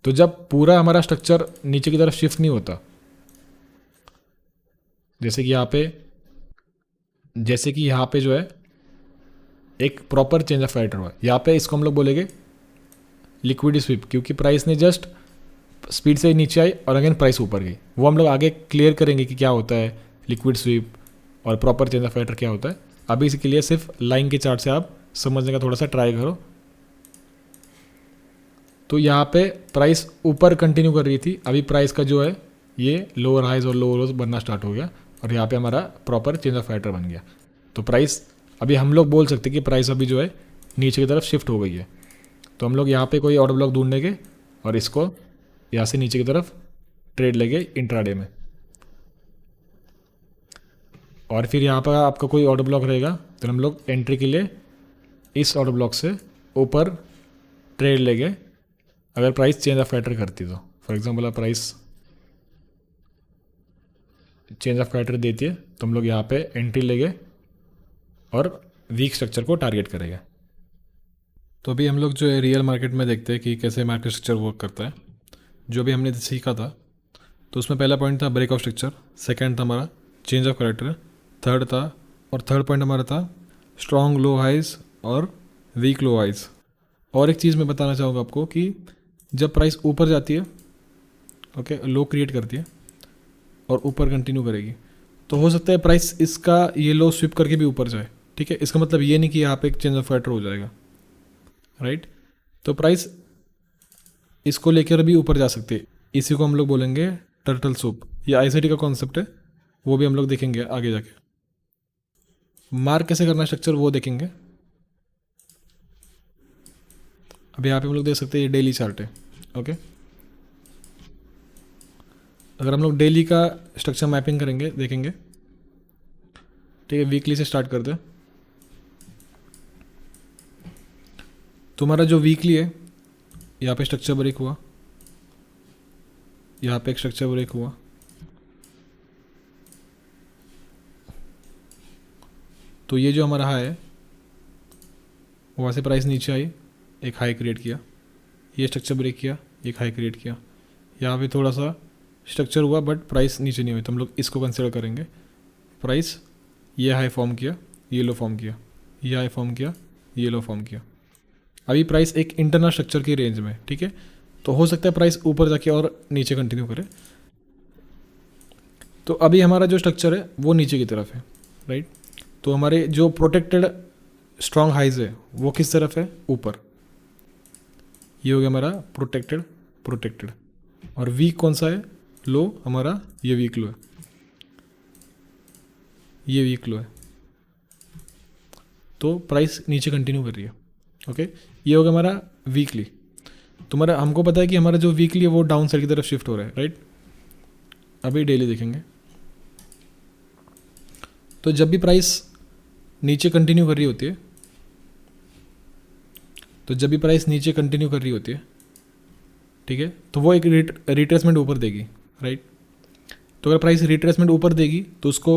तो जब पूरा हमारा स्ट्रक्चर नीचे की तरफ शिफ्ट नहीं होता, जैसे कि यहाँ पे जो है एक प्रॉपर चेंज ऑफ कैरेक्टर हुआ, यहाँ पे इसको हम लोग बोलेंगे लिक्विड स्वीप, क्योंकि प्राइस ने जस्ट स्पीड से नीचे आई और अगेन प्राइस ऊपर गई। वो हम लोग आगे क्लियर करेंगे कि क्या होता है लिक्विड स्वीप और प्रॉपर चेंज ऑफ कैरेक्टर क्या होता है। अभी इसके लिए सिर्फ लाइन के चार्ट से आप समझने का थोड़ा सा ट्राई करो। तो यहाँ पे प्राइस ऊपर कंटिन्यू कर रही थी, अभी प्राइस का जो है ये लोअर हाइज और लोअर लोज बनना स्टार्ट हो गया और यहाँ पे हमारा प्रॉपर चेंज ऑफ कैरेक्टर बन गया। तो प्राइस अभी हम लोग बोल सकते हैं कि प्राइस अभी जो है नीचे की तरफ शिफ्ट हो गई है। तो हम लोग यहाँ पे कोई ऑर्डर ब्लॉक ढूंढेंगे और इसको यहाँ से नीचे की तरफ ट्रेड लेंगे इंट्राडे में, और फिर यहाँ पर आपका कोई ऑर्डर ब्लॉक रहेगा तो हम लोग एंट्री के लिए इस ऑर्डर ब्लॉक से ऊपर ट्रेड लेंगे अगर प्राइस चेंज ऑफ कैरेक्टर करती तो। For example price change of character देती है तो हम लोग यहाँ पे एंट्री लेंगे और वीक स्ट्रक्चर को टारगेट करेंगे। तो अभी हम लोग जो है रियल मार्केट में देखते हैं कि कैसे मार्केट स्ट्रक्चर वर्क करता है। जो भी हमने सीखा था तो उसमें पहला पॉइंट था ब्रेक ऑफ स्ट्रक्चर, सेकंड था हमारा change of character, third point हमारा था स्ट्रॉन्ग लो हाइज और वीक लो हाइज। और एक चीज़ मैं बताना चाहूँगा आपको कि जब प्राइस ऊपर जाती है, ओके, लो क्रिएट करती है और ऊपर कंटिन्यू करेगी, तो हो सकता है प्राइस इसका ये लो स्विप करके भी ऊपर जाए, ठीक है। इसका मतलब ये नहीं कि यहाँ पे एक चेंज ऑफ कैरेक्टर हो जाएगा, राइट। तो प्राइस इसको लेकर भी ऊपर जा सकती है, इसी को हम लोग बोलेंगे टर्टल सूप। ये आईसीटी का कॉन्सेप्ट है, वो भी हम लोग देखेंगे आगे जाके। मार्क कैसे करना स्ट्रक्चर वो देखेंगे। अभी यहाँ पे हम लोग देख सकते हैं ये डेली चार्ट है, ओके। अगर हम लोग डेली का स्ट्रक्चर मैपिंग करेंगे देखेंगे, ठीक है। वीकली से स्टार्ट करते हैं। तुम्हारा जो वीकली है यहाँ पे स्ट्रक्चर ब्रेक हुआ, यहाँ पे एक स्ट्रक्चर ब्रेक हुआ, तो ये जो हमारा हाई है वहाँ से प्राइस नीचे आई, एक हाई क्रिएट किया, ये स्ट्रक्चर ब्रेक किया, एक हाई क्रिएट किया, यहाँ पे थोड़ा सा स्ट्रक्चर हुआ बट प्राइस नीचे नहीं हुई, तो हम लोग इसको कंसिडर करेंगे। प्राइस ये हाई फॉर्म किया, ये लो फॉर्म किया, ये हाई फॉर्म किया, ये लो फॉर्म किया। अभी प्राइस एक इंटरनल स्ट्रक्चर की रेंज में, ठीक है। तो हो सकता है प्राइस ऊपर जाके और नीचे कंटिन्यू करे। तो अभी हमारा जो स्ट्रक्चर है वो नीचे की तरफ है, राइट। तो हमारे जो प्रोटेक्टेड स्ट्रॉन्ग हाइज है वो किस तरफ है, ऊपर। ये हो गया हमारा प्रोटेक्टेड। और वीक कौन सा है, लो हमारा, ये वीक लो है, ये वीक लो है। तो प्राइस नीचे कंटिन्यू कर रही है, ओके। ये हो गया हमारा वीकली। तो हमारा हमको पता है कि हमारा जो वीकली है वो डाउन साइड की तरफ शिफ्ट हो रहा है, राइट। अभी डेली देखेंगे। तो जब भी प्राइस नीचे कंटिन्यू कर रही होती है, ठीक है, तो वो एक रिट्रेसमेंट ऊपर देगी, राइट। तो अगर प्राइस रिट्रेसमेंट ऊपर देगी तो उसको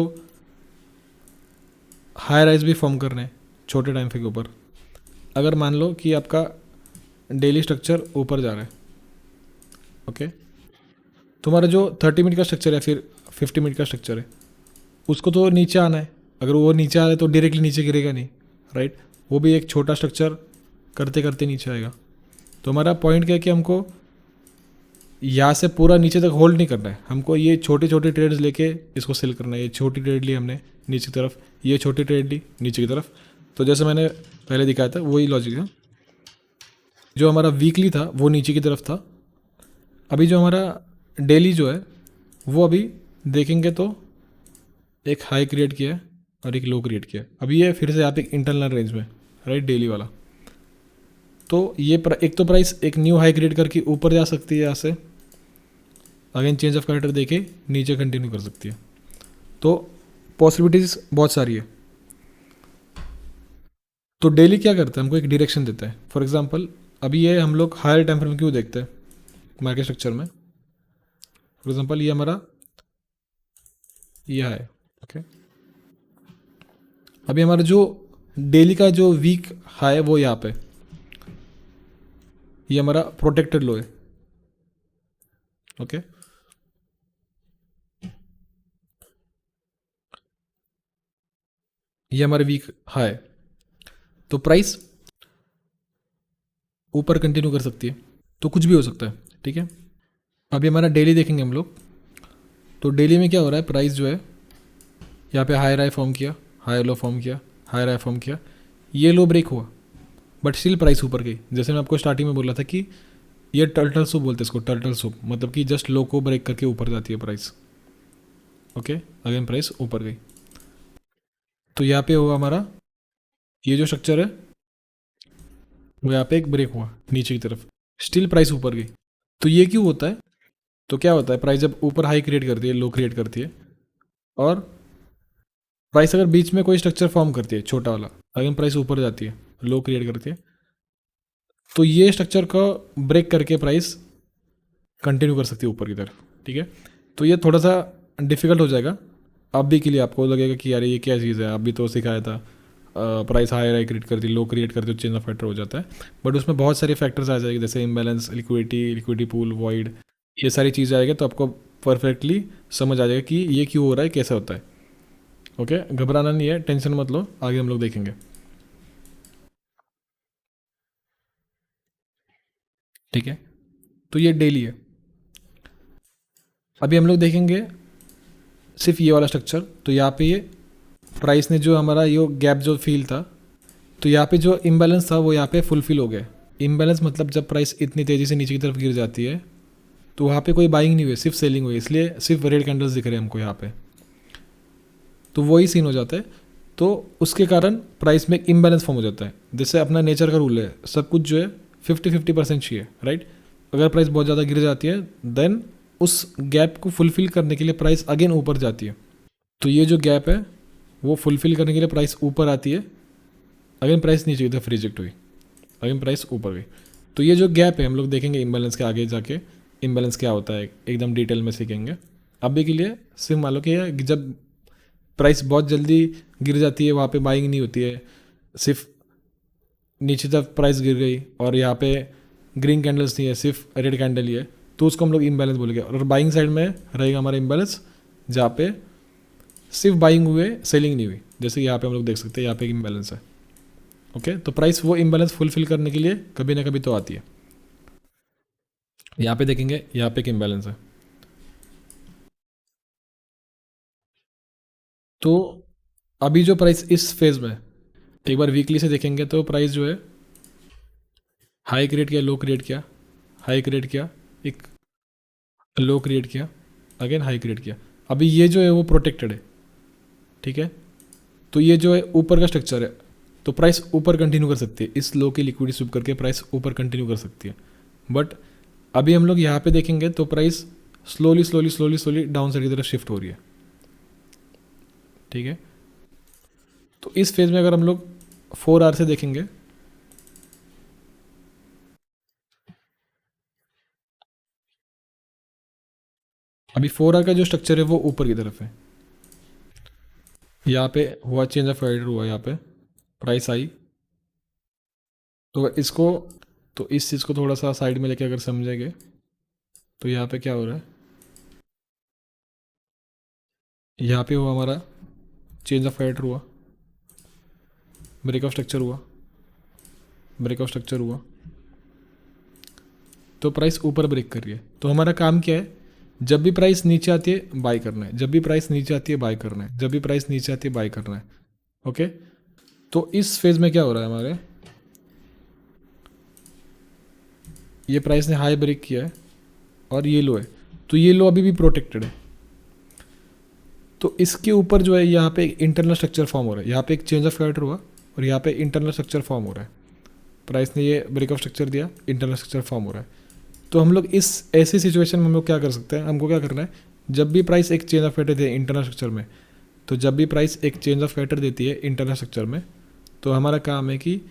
हाई राइज भी फॉर्म करना है छोटे टाइम फ्रेम के ऊपर। अगर मान लो कि आपका डेली स्ट्रक्चर ऊपर जा रहा है, ओके, तुम्हारा जो 30 मिनट का स्ट्रक्चर है फिर 50 मिनट का स्ट्रक्चर है, उसको तो नीचे आना है। अगर वो नीचे आ रहा है तो डायरेक्टली नीचे गिरेगा नहीं, राइट। वो भी एक छोटा स्ट्रक्चर करते करते नीचे आएगा। तो हमारा पॉइंट क्या है कि हमको यहाँ से पूरा नीचे तक होल्ड नहीं करना है, हमको ये छोटे छोटे ट्रेड्स लेके इसको सेल करना है। ये छोटी ट्रेड ली हमने नीचे की तरफ, ये छोटी ट्रेड ली नीचे की तरफ। तो जैसे मैंने पहले दिखाया था वही लॉजिक है। जो हमारा वीकली था वो नीचे की तरफ था, अभी जो हमारा डेली जो है वो अभी देखेंगे तो एक हाई क्रिएट किया है और एक लो क्रिएट किया है। अभी ये फिर से आप एक इंटरनल रेंज में, राइट, डेली वाला। तो ये एक तो प्राइस एक न्यू हाई क्रिएट करके ऊपर जा सकती है, यहाँ से अगेन चेंज ऑफ कैरेक्टर देके नीचे कंटिन्यू कर सकती है। तो पॉसिबिलिटीज बहुत सारी है। तो डेली क्या करता है, हमको एक डायरेक्शन देता है। फॉर एग्जांपल अभी ये हम लोग हायर टाइम फ्रेम क्यों देखते हैं मार्केट स्ट्रक्चर में। फॉर एग्जांपल ये हमारा यह है, ओके। अभी हमारा जो डेली का जो वीक हाई है वो यहाँ पे, ये हमारा प्रोटेक्टेड लो है, ओके। ये हमारे वीक हाई, तो प्राइस ऊपर कंटिन्यू कर सकती है, तो कुछ भी हो सकता है, ठीक है। अभी हमारा डेली देखेंगे हम लोग। तो डेली में क्या हो रहा है, प्राइस जो है यहाँ पे हाई राई फॉर्म किया, हाई लो फॉर्म किया, हाई राई फॉर्म किया, ये लो ब्रेक हुआ बट स्टिल प्राइस ऊपर गई। जैसे मैं आपको स्टार्टिंग में बोला था कि ये टर्टल सूप बोलते हैं इसको, टर्टल सूप, मतलब कि जस्ट लो को ब्रेक करके ऊपर जाती है प्राइस, ओके। अगेन प्राइस ऊपर गई। तो यहाँ पे हुआ हमारा ये जो स्ट्रक्चर है वो यहाँ पे एक ब्रेक हुआ नीचे की तरफ, स्टिल प्राइस ऊपर गई। तो ये क्यों होता है, तो क्या होता है, प्राइस जब ऊपर हाई क्रिएट करती है, लो क्रिएट करती है, और प्राइस अगर बीच में कोई स्ट्रक्चर फॉर्म करती है छोटा वाला, अगेन प्राइस ऊपर जाती है, लो क्रिएट करती है, तो ये स्ट्रक्चर को ब्रेक करके प्राइस कंटिन्यू कर सकती है ऊपर की तरफ, ठीक है। तो ये थोड़ा सा डिफिकल्ट हो जाएगा अभी के लिए, आपको लगेगा कि यार ये क्या चीज़ है, अभी तो सिखाया था प्राइस हाई हाई क्रिएट करती, लो क्रिएट करती, तो चेंज ऑफ फैक्टर हो जाता है। बट उसमें बहुत सारे फैक्टर्स आ जाएंगे, जैसे इम्बैलेंस, लिक्विडिटी पूल, वॉइड, ये सारी चीज़ें आएगी, तो आपको परफेक्टली समझ आ जाएगा कि ये क्यों हो रहा है, कैसे होता है, ओके। घबराना नहीं है, टेंशन मत लो, आगे हम लोग देखेंगे, ठीक है। तो ये डेली है। अभी हम लोग देखेंगे सिर्फ ये वाला स्ट्रक्चर। तो यहाँ पे ये प्राइस ने जो हमारा ये गैप जो फील था, तो यहाँ पे जो इम्बैलेंस था वो यहाँ पे फुलफिल हो गया। इम्बैलेंस मतलब जब प्राइस इतनी तेज़ी से नीचे की तरफ गिर जाती है तो वहाँ पे कोई बाइंग नहीं हुई, सिर्फ सेलिंग हुई, इसलिए सिर्फ रेड कैंडल्स दिख रहे हैं हमको यहाँ पे। तो वही सीन हो जाता है। तो उसके कारण प्राइस में इम्बैलेंस फॉर्म हो जाता है। जैसे अपना नेचर का रूल है, सब कुछ जो है 50-50% चाहिए, राइट। अगर प्राइस बहुत ज़्यादा गिर जाती है देन उस गैप को फुलफिल करने के लिए प्राइस अगेन ऊपर जाती है। तो ये जो गैप है वो फुलफिल करने के लिए प्राइस ऊपर आती है, अगेन प्राइस नीचे की तरफ रिजेक्ट हुई, अगेन प्राइस ऊपर गई। तो ये जो गैप है हम लोग देखेंगे इम्बैलेंस के आगे जाके, इम्बैलेंस क्या होता है एकदम डिटेल में सीखेंगे। अभी के लिए सिर्फ मान लो कि जब प्राइस बहुत जल्दी गिर जाती है वहाँ पे बाइंग नहीं होती है, सिर्फ नीचे तक प्राइस गिर गई और यहाँ पे ग्रीन कैंडल्स नहीं है, सिर्फ रेड कैंडल ही है, तो उसको हम लोग इम्बैलेंस बोलेंगे। और बाइंग साइड में रहेगा हमारा इम्बैलेंस, जहाँ पे सिर्फ बाइंग हुए, सेलिंग नहीं हुई। जैसे यहाँ पे हम लोग देख सकते हैं यहाँ पे एक इम्बैलेंस है, ओके। तो प्राइस वो इम्बैलेंस फुलफिल करने के लिए कभी ना कभी तो आती है। यहाँ पे देखेंगे यहाँ पे एक इम्बैलेंस है। तो अभी जो प्राइस इस फेज में, एक बार वीकली से देखेंगे तो प्राइस जो है हाई क्रिएट किया, लो क्रिएट किया, हाई क्रिएट किया, एक लो क्रिएट किया, अगेन हाई क्रिएट किया। अभी ये जो है वो प्रोटेक्टेड है, ठीक है। तो ये जो है ऊपर का स्ट्रक्चर है, तो प्राइस ऊपर कंटिन्यू कर सकती है, इस लो की लिक्विडिटी स्विप करके प्राइस ऊपर कंटिन्यू कर सकती है। बट अभी हम लोग यहाँ पे देखेंगे तो price slowly slowly slowly slowly down side की तरफ शिफ्ट हो रही है, ठीक है। तो इस फेज में अगर हम लोग 4 आवर से देखेंगे, अभी 4R का जो स्ट्रक्चर है वो ऊपर की तरफ है, यहाँ पे हुआ चेंज ऑफ ऑर्डर हुआ, यहाँ पे प्राइस आई। तो इसको, तो इस चीज़ को थोड़ा सा साइड में लेके अगर समझेंगे तो यहाँ पे क्या हो रहा है, यहाँ पे हुआ हमारा चेंज ऑफ ऑर्डर हुआ, ब्रेक ऑफ स्ट्रक्चर हुआ, ब्रेक ऑफ स्ट्रक्चर हुआ, तो प्राइस ऊपर ब्रेक कर रही है। तो हमारा काम क्या है, जब भी प्राइस नीचे आती है बाय करना है, जब भी प्राइस नीचे आती है बाय करना है, जब भी प्राइस नीचे आती है बाय करना है। ओके, तो इस फेज में क्या हो रहा है हमारे, ये प्राइस ने हाई ब्रेक किया है और ये लो है, तो ये लो अभी भी प्रोटेक्टेड है। तो इसके ऊपर जो है यहाँ पे एक इंटरनल स्ट्रक्चर फॉर्म हो रहा है, यहाँ पे एक चेंज ऑफ कैरेक्टर हुआ और यहाँ पे इंटरनल स्ट्रक्चर फॉर्म हो रहा है। प्राइस ने ये ब्रेक ऑफ स्ट्रक्चर दिया, इंटरनल स्ट्रक्चर फॉर्म हो रहा है। तो हम लोग इस ऐसी सिचुएशन में हम लोग क्या कर सकते हैं, हमको क्या करना है, जब भी प्राइस एक change of character they internal structure में, तो जब भी प्राइस एक चेंज ऑफ कैरेक्टर देती है इंटरनल स्ट्रक्चर में, तो हमारा काम है कि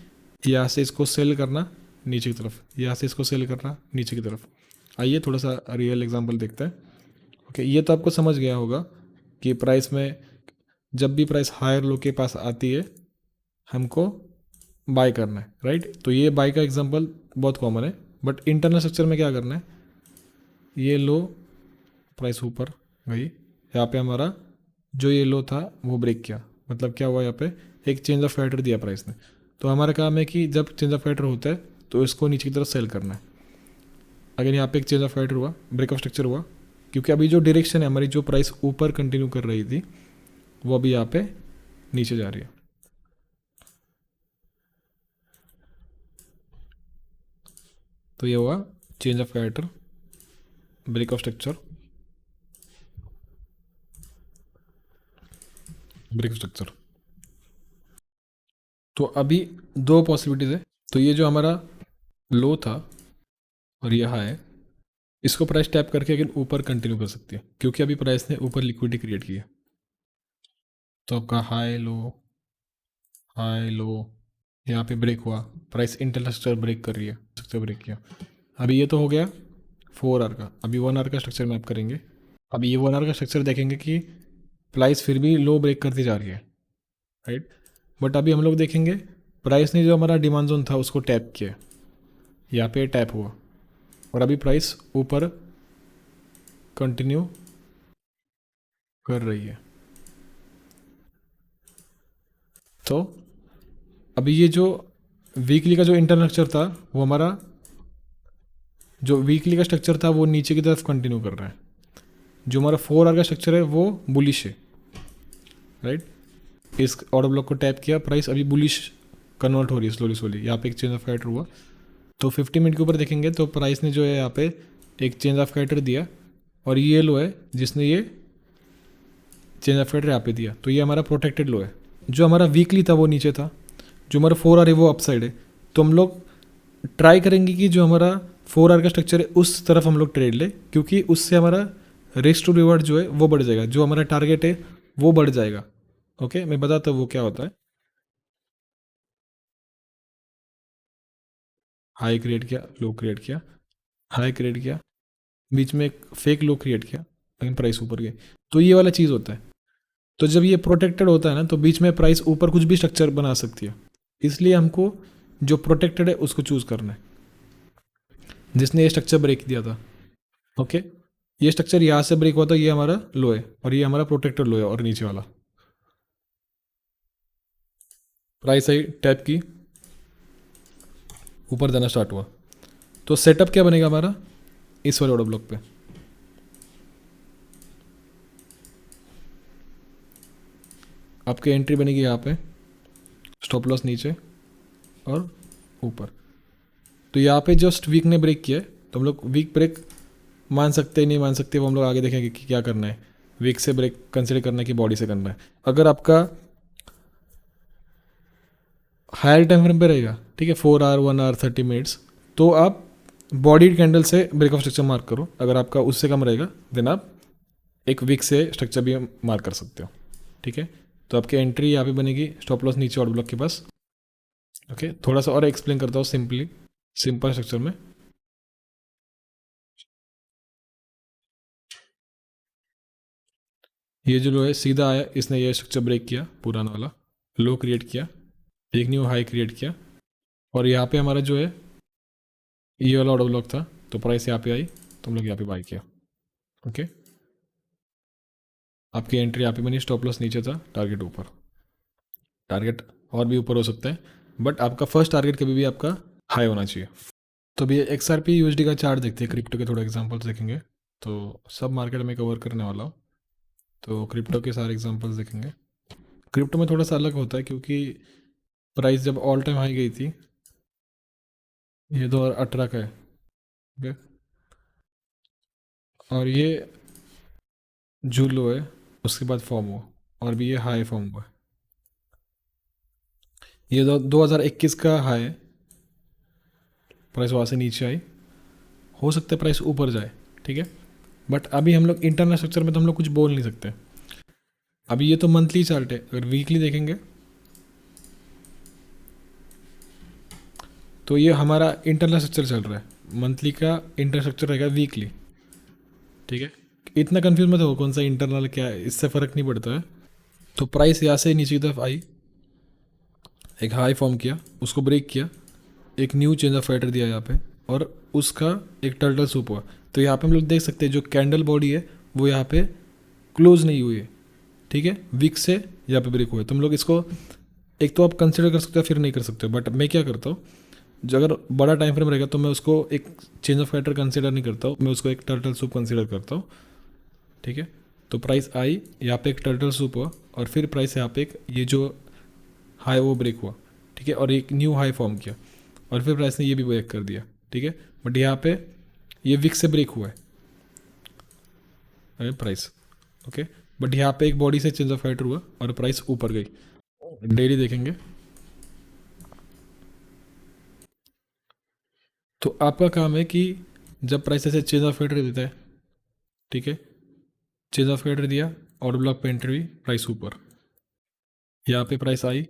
यहाँ से इसको सेल करना नीचे की तरफ, यहाँ से इसको सेल करना नीचे की तरफ। आइए थोड़ा सा रियल एग्जांपल देखते हैं। ओके, ये तो आपको समझ गया होगा कि प्राइस में जब भी प्राइस हायर लो के पास आती है हमको बाय करना है, राइट। तो ये बाय का एग्जांपल बहुत कॉमन है, बट इंटरनल स्ट्रक्चर में क्या करना है, ये लो प्राइस ऊपर गई, यहाँ पे हमारा जो ये लो था वो ब्रेक किया, मतलब क्या हुआ, यहाँ पे एक चेंज ऑफ कैरेक्टर दिया प्राइस ने। तो हमारा काम है कि जब चेंज ऑफ कैरेक्टर होता है तो इसको नीचे की तरफ सेल करना है। अगर यहाँ पे एक चेंज ऑफ कैरेक्टर हुआ, ब्रेक ऑफ स्ट्रक्चर हुआ, क्योंकि अभी जो डायरेक्शन है हमारी, जो प्राइस ऊपर कंटिन्यू कर रही थी वो अभी यहाँ पे नीचे जा रही है। तो ये हुआ change of character, break of structure, break of structure. तो अभी दो पॉसिबिलिटीज है। तो ये जो हमारा लो था और ये हाई है, इसको प्राइस टैप करके अगर ऊपर कंटिन्यू कर सकती है, क्योंकि अभी प्राइस ने ऊपर लिक्विडिटी क्रिएट की है। तो आपका हाई लो, हाई लो, यहाँ पे ब्रेक हुआ, प्राइस इंटरनल स्ट्रक्चर ब्रेक कर रही है, स्ट्रक्चर ब्रेक किया। अभी ये तो हो गया 4R का, अभी 1R का स्ट्रक्चर मैप करेंगे। अभी ये 1R का स्ट्रक्चर देखेंगे कि प्राइस फिर भी लो ब्रेक करती जा रही है, राइट। बट अभी हम लोग देखेंगे प्राइस ने जो हमारा डिमांड जोन था उसको टैप किया, यहाँ पे टैप हुआ और अभी प्राइस ऊपर कंटिन्यू कर रही है। तो अभी ये जो वीकली का जो इंटरनल स्ट्रक्चर था वो हमारा, जो वीकली का स्ट्रक्चर था वो नीचे की तरफ कंटिन्यू कर रहा है। जो हमारा 4R का स्ट्रक्चर है वो बुलिश है, राइट। इस ऑर्डर ब्लॉक को टैप किया, प्राइस अभी बुलिश कन्वर्ट हो रही है स्लोली स्लोली, यहाँ पे एक चेंज ऑफ कैरेक्टर हुआ। तो 50 मिनट के ऊपर देखेंगे तो प्राइस ने जो है यहाँ पे एक चेंज ऑफ कैरेक्टर दिया और ये लो है जिसने ये चेंज ऑफ कैरेक्टर यहाँ पे दिया, तो ये हमारा प्रोटेक्टेड लो है। जो हमारा वीकली था वो नीचे था, जो हमारा 4R है वो अपसाइड है। तो हम लोग ट्राई करेंगे कि जो हमारा 4R का स्ट्रक्चर है उस तरफ हम लोग ट्रेड ले, क्योंकि उससे हमारा रिस्क टू रिवॉर्ड जो है वो बढ़ जाएगा, जो हमारा टारगेट है वो बढ़ जाएगा। ओके, मैं बताता हूँ वो क्या होता है। हाई क्रिएट किया, लो क्रिएट किया, हाई क्रिएट किया, बीच में एक फेक लो क्रिएट किया, लेकिन प्राइस ऊपर गई। तो ये वाला चीज़ होता है। तो जब ये प्रोटेक्टेड होता है ना, तो बीच में प्राइस ऊपर कुछ भी स्ट्रक्चर बना सकती है, इसलिए हमको जो प्रोटेक्टेड है उसको चूज करना है, जिसने ये स्ट्रक्चर ब्रेक दिया था। ओके, ये स्ट्रक्चर यहाँ से ब्रेक हुआ था, ये हमारा लो है और ये हमारा प्रोटेक्टेड लो है, और नीचे वाला प्राइस आई टैप की, ऊपर जाना स्टार्ट हुआ। तो सेटअप क्या बनेगा हमारा इस वाले ऑर्डर ब्लॉक पे, आपकी एंट्री बनेगी यहाँ पे, स्टॉप लॉस नीचे और ऊपर। तो यहाँ पे जस्ट वीक ने ब्रेक किया है, तो हम लोग वीक ब्रेक मान सकते नहीं मान सकते वो हम लोग आगे देखेंगे कि क्या करना है, वीक से ब्रेक कंसिडर करना है कि बॉडी से करना है। अगर आपका हायर टाइम फ्रेम पे रहेगा, ठीक है, 4R 1R 30 मिनट्स, तो आप बॉडी कैंडल से ब्रेक ऑफ स्ट्रक्चर मार्क करो। अगर आपका उससे कम रहेगा देन आप एक वीक से स्ट्रक्चर भी मार्क कर सकते हो, ठीक है। तो आपकी एंट्री यहाँ पे बनेगी, स्टॉप लॉस नीचे ऑर्डर ब्लॉक के पास। ओके, थोड़ा सा और एक्सप्लेन करता हूँ सिंपली, सिंपल स्ट्रक्चर में। ये जो लो है सीधा आया, इसने ये स्ट्रक्चर ब्रेक किया, पुराना वाला लो क्रिएट किया, एक न्यू हाई क्रिएट किया, और यहाँ पे हमारा जो है ये वाला ऑर्डर ब्लॉक था, तो प्राइस यहाँ पे आई, तो हम लोग यहाँ पे बाई किया। ओके, आपकी एंट्री यहाँ पे बनी, स्टॉप लॉस नीचे था, टारगेट ऊपर। टारगेट और भी ऊपर हो सकता है, बट आपका फर्स्ट टारगेट कभी भी आपका हाई होना चाहिए। तो अभी XRP USD का चार्ट देखते हैं, क्रिप्टो के थोड़े एग्जांपल्स देखेंगे। तो सब मार्केट में कवर करने वाला हूँ, तो क्रिप्टो के सारे एग्जांपल्स देखेंगे। क्रिप्टो में थोड़ा सा अलग होता है, क्योंकि प्राइस जब ऑल टाइम हाई गई थी, ये 2018 का है, ओके, और ये जो लो है उसके बाद फॉर्म हुआ, और भी ये हाई फॉर्म हुआ है। ये 2021 का हाई है, प्राइस वहाँ से नीचे आई, हो सकता है प्राइस ऊपर जाए, ठीक है, बट अभी हम लोग इंटरनल स्ट्रक्चर में तो हम लोग कुछ बोल नहीं सकते। अभी ये तो मंथली चार्ट है, अगर वीकली देखेंगे तो ये हमारा इंटरनल स्ट्रक्चर चल रहा है, मंथली का इंटरनल स्ट्रक्चर रहेगा वीकली, ठीक है। इतना कंफ्यूज मत हो कौन सा इंटरनल क्या है, इससे फ़र्क नहीं पड़ता है। तो प्राइस यहाँ से नीचे की तरफ आई, एक हाई फॉर्म किया, उसको ब्रेक किया, एक न्यू चेंज ऑफ पैटर्न दिया यहाँ पे, और उसका एक टर्टल सूप हुआ। तो यहाँ पे हम लोग देख सकते हैं जो कैंडल बॉडी है वो यहाँ पे क्लोज नहीं हुई है, ठीक है, विक से यहाँ पे ब्रेक हुआ है। तो हम लोग इसको एक तो आप कंसिडर कर सकते हो, फिर नहीं कर सकते हो, बट मैं क्या करता हूँ, जो अगर बड़ा टाइम फ्रेम रहेगा तो मैं उसको एक चेंज ऑफ पैटर्न कंसिडर नहीं करता हूँ, मैं उसको एक टर्टल सूप कंसिडर करता हूँ, ठीक है। तो प्राइस आई, यहाँ पे एक टर्टल सूप हुआ, और फिर प्राइस यहाँ पे एक ये जो हाई वो ब्रेक हुआ, ठीक है, और एक न्यू हाई फॉर्म किया, और फिर प्राइस ने ये भी ब्रेक कर दिया, ठीक है। बट यहाँ पे ये विक से ब्रेक हुआ है प्राइस, ओके, बट यहाँ पे एक बॉडी से चेंज ऑफ पैटर्न हुआ और प्राइस ऊपर गई। डेली देखेंगे तो आपका काम है कि जब प्राइस ऐसे चेंज ऑफ पैटर्न देता है, ठीक है, चेंज ऑफ पैटर्न दिया, ऑर्डर ब्लॉक पे एंट्री हुई, प्राइस ऊपर, यहाँ पे price I,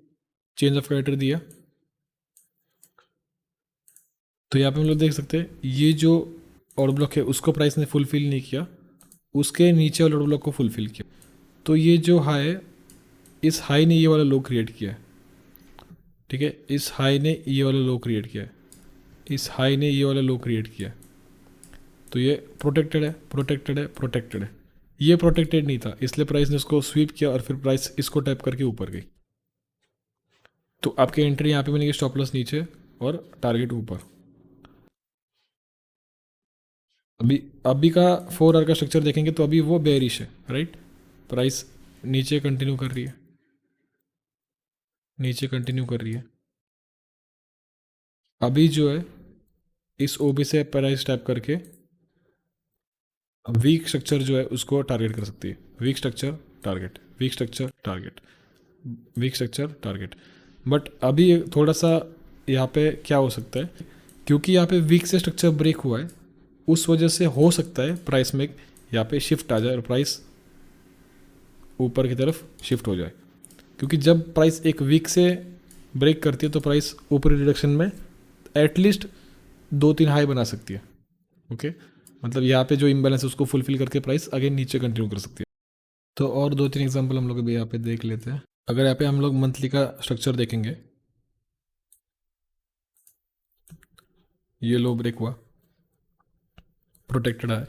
change of pattern दिया, तो यहाँ पे हम लोग देख सकते हैं ये जो ऑर्डर ब्लॉक है उसको प्राइस ने फुलफिल नहीं किया, उसके नीचे वाले ऑर्डर ब्लॉक को फुलफिल किया। तो ये जो हाई है, इस हाई ने ये वाला लो क्रिएट किया है, ठीक है, इस हाई ने ये वाला लो क्रिएट किया है, इस हाई ने ये वाला लो क्रिएट किया है। तो ये प्रोटेक्टेड है, प्रोटेक्टेड है, प्रोटेक्टेड है, ये प्रोटेक्टेड नहीं था, इसलिए प्राइस ने उसको स्वीप किया और फिर प्राइस इसको टैप करके ऊपर गई। तो आपकी एंट्री यहाँ पे बनेगी, स्टॉप लॉस नीचे और टारगेट ऊपर। अभी का 4 आवर का स्ट्रक्चर देखेंगे तो अभी वो बेयरिश है, राइट, प्राइस नीचे कंटिन्यू कर रही है, नीचे कंटिन्यू कर रही है। अभी जो है इस ओबी से प्राइस टैप करके वीक स्ट्रक्चर जो है उसको टारगेट कर सकती है, weak structure target, weak structure target, weak structure target. But अभी थोड़ा सा यहाँ पे क्या हो सकता है, क्योंकि यहाँ पे वीक से स्ट्रक्चर ब्रेक हुआ है, उस वजह से हो सकता है प्राइस में यहाँ पे शिफ्ट आ जाए और प्राइस ऊपर की तरफ शिफ्ट हो जाए। क्योंकि जब प्राइस एक वीक से ब्रेक करती है तो प्राइस ऊपरी डिडक्शन में एटलीस्ट 2-3 हाई बना सकती है, ओके, मतलब यहाँ पे जो इम्बैलेंस है उसको फुलफिल करके प्राइस अगेन नीचे कंटिन्यू कर सकती है। तो और 2-3 एग्जांपल हम लोग अभी यहाँ पे देख लेते हैं। अगर यहाँ पे हम लोग मंथली का स्ट्रक्चर देखेंगे, ये लो ब्रेक हुआ, प्रोटेक्टेड है,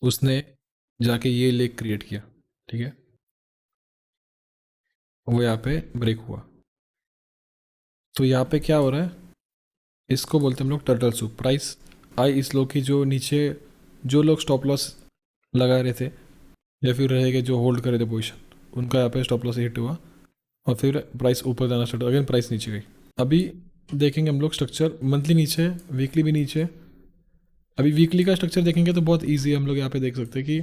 उसने जाके ये लेग क्रिएट किया, ठीक है, वो यहाँ पे ब्रेक हुआ। तो यहाँ पे क्या हो रहा है, इसको बोलते हैं हम लोग टर्टल सूप। प्राइस आई इस लो की जो नीचे जो लोग स्टॉप लॉस लगा रहे थे या फिर रहेंगे जो होल्ड कर रहे थे पोजिशन, उनका यहाँ पे स्टॉप लॉस हिट हुआ और फिर प्राइस ऊपर जाना स्टार्ट, अगेन प्राइस नीचे गई। अभी देखेंगे हम लोग स्ट्रक्चर, मंथली नीचे, वीकली भी नीचे। अभी वीकली का स्ट्रक्चर देखेंगे तो बहुत ईजी है, हम लोग यहाँ पे देख सकते हैं कि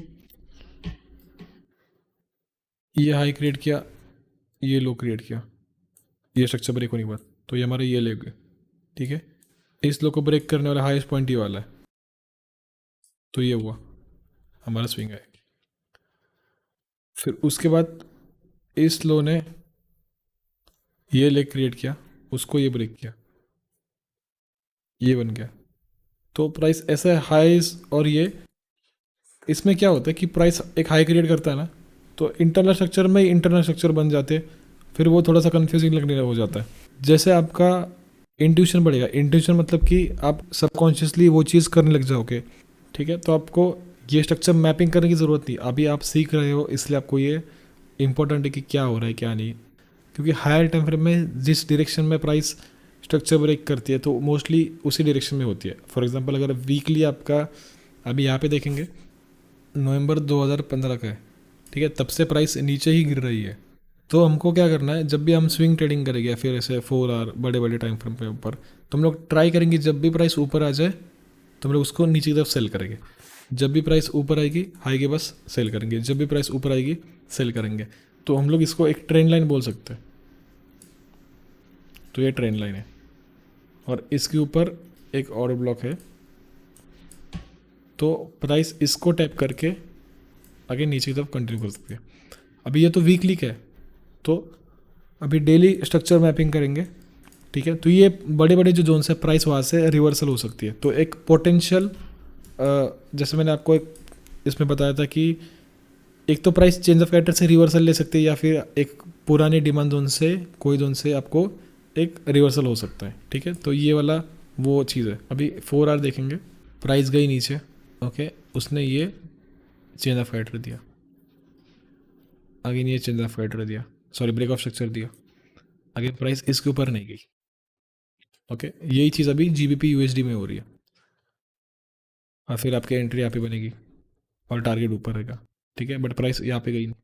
ये हाई क्रिएट किया, ये लो क्रिएट किया, ये स्ट्रक्चर ब्रेक होने के बाद, तो ये हमारा ये ले गए, ठीक है। इस लो को ब्रेक करने वाला हाईएस्ट पॉइंट ये वाला है, तो ये हुआ हमारा स्विंग है। फिर उसके बाद इस लो ने ये लेग क्रिएट किया, उसको ये ब्रेक किया, ये बन गया। तो प्राइस ऐसा है हाईज, और ये इसमें क्या होता है कि प्राइस एक हाई क्रिएट करता है ना, तो इंटरनल स्ट्रक्चर में इंटरनल स्ट्रक्चर बन जाते, फिर वो थोड़ा सा कन्फ्यूजिंग लगने हो जाता है। जैसे आपका इंट्यूशन बढ़ेगा, इंट्यूशन मतलब कि आप सबकॉन्शियसली वो चीज़ करने लग जाओगे, ठीक है। तो आपको ये स्ट्रक्चर मैपिंग करने की ज़रूरत नहीं, अभी आप सीख रहे हो इसलिए आपको ये इंपॉर्टेंट है कि क्या हो रहा है क्या नहीं। क्योंकि हायर टाइम फ्रेम में जिस डायरेक्शन में प्राइस स्ट्रक्चर ब्रेक करती है तो मोस्टली उसी डायरेक्शन में होती है। फॉर एग्जांपल अगर वीकली आपका अभी यहाँ पे देखेंगे नवंबर 2015 का है, ठीक है, तब से प्राइस नीचे ही गिर रही है। तो हमको क्या करना है, जब भी हम स्विंग ट्रेडिंग करेंगे या फिर ऐसे 4 आवर बड़े बड़े टाइम फ्रेम पे ऊपर, तो हम लोग ट्राई करेंगे जब भी प्राइस ऊपर आ जाए तो हम लोग उसको नीचे की तरफ सेल करेंगे। जब भी प्राइस ऊपर आएगी हाई बस सेल करेंगे, जब भी प्राइस ऊपर आएगी सेल करेंगे। तो हम लोग इसको एक ट्रेंड लाइन बोल सकते हैं। तो ये ट्रेंड लाइन है और इसके ऊपर एक ऑर्डर ब्लॉक है, तो प्राइस इसको टैप करके आगे नीचे की तरफ कंटिन्यू कर सकती है। अभी ये तो वीकली का है, तो अभी डेली स्ट्रक्चर मैपिंग करेंगे, ठीक है। तो ये बड़े बड़े जो जोन्स है प्राइस वहाँ से रिवर्सल हो सकती है। तो एक पोटेंशियल, जैसे मैंने आपको एक इसमें बताया था कि एक तो प्राइस चेंज ऑफ कैरेक्टर से रिवर्सल ले सकती है या फिर एक पुरानी डिमांड जोन से कोई जोन से आपको एक रिवर्सल हो सकता है, ठीक है। तो ये वाला वो चीज़ है। अभी 4 आवर देखेंगे, प्राइस गई नीचे, ओके, उसने ये चेंज ऑफ कैरेक्टर दिया, आगे नहीं चेंज ऑफ कैरेक्टर दिया, सॉरी ब्रेक ऑफ स्ट्रक्चर दिया, आगे प्राइस इसके ऊपर नहीं गई, ओके। यही चीज़ अभी GBP USD में हो रही है और फिर आपकी एंट्री यहाँ पे बनेगी और टारगेट ऊपर रहेगा, ठीक है, बट प्राइस यहाँ पे गई नहीं।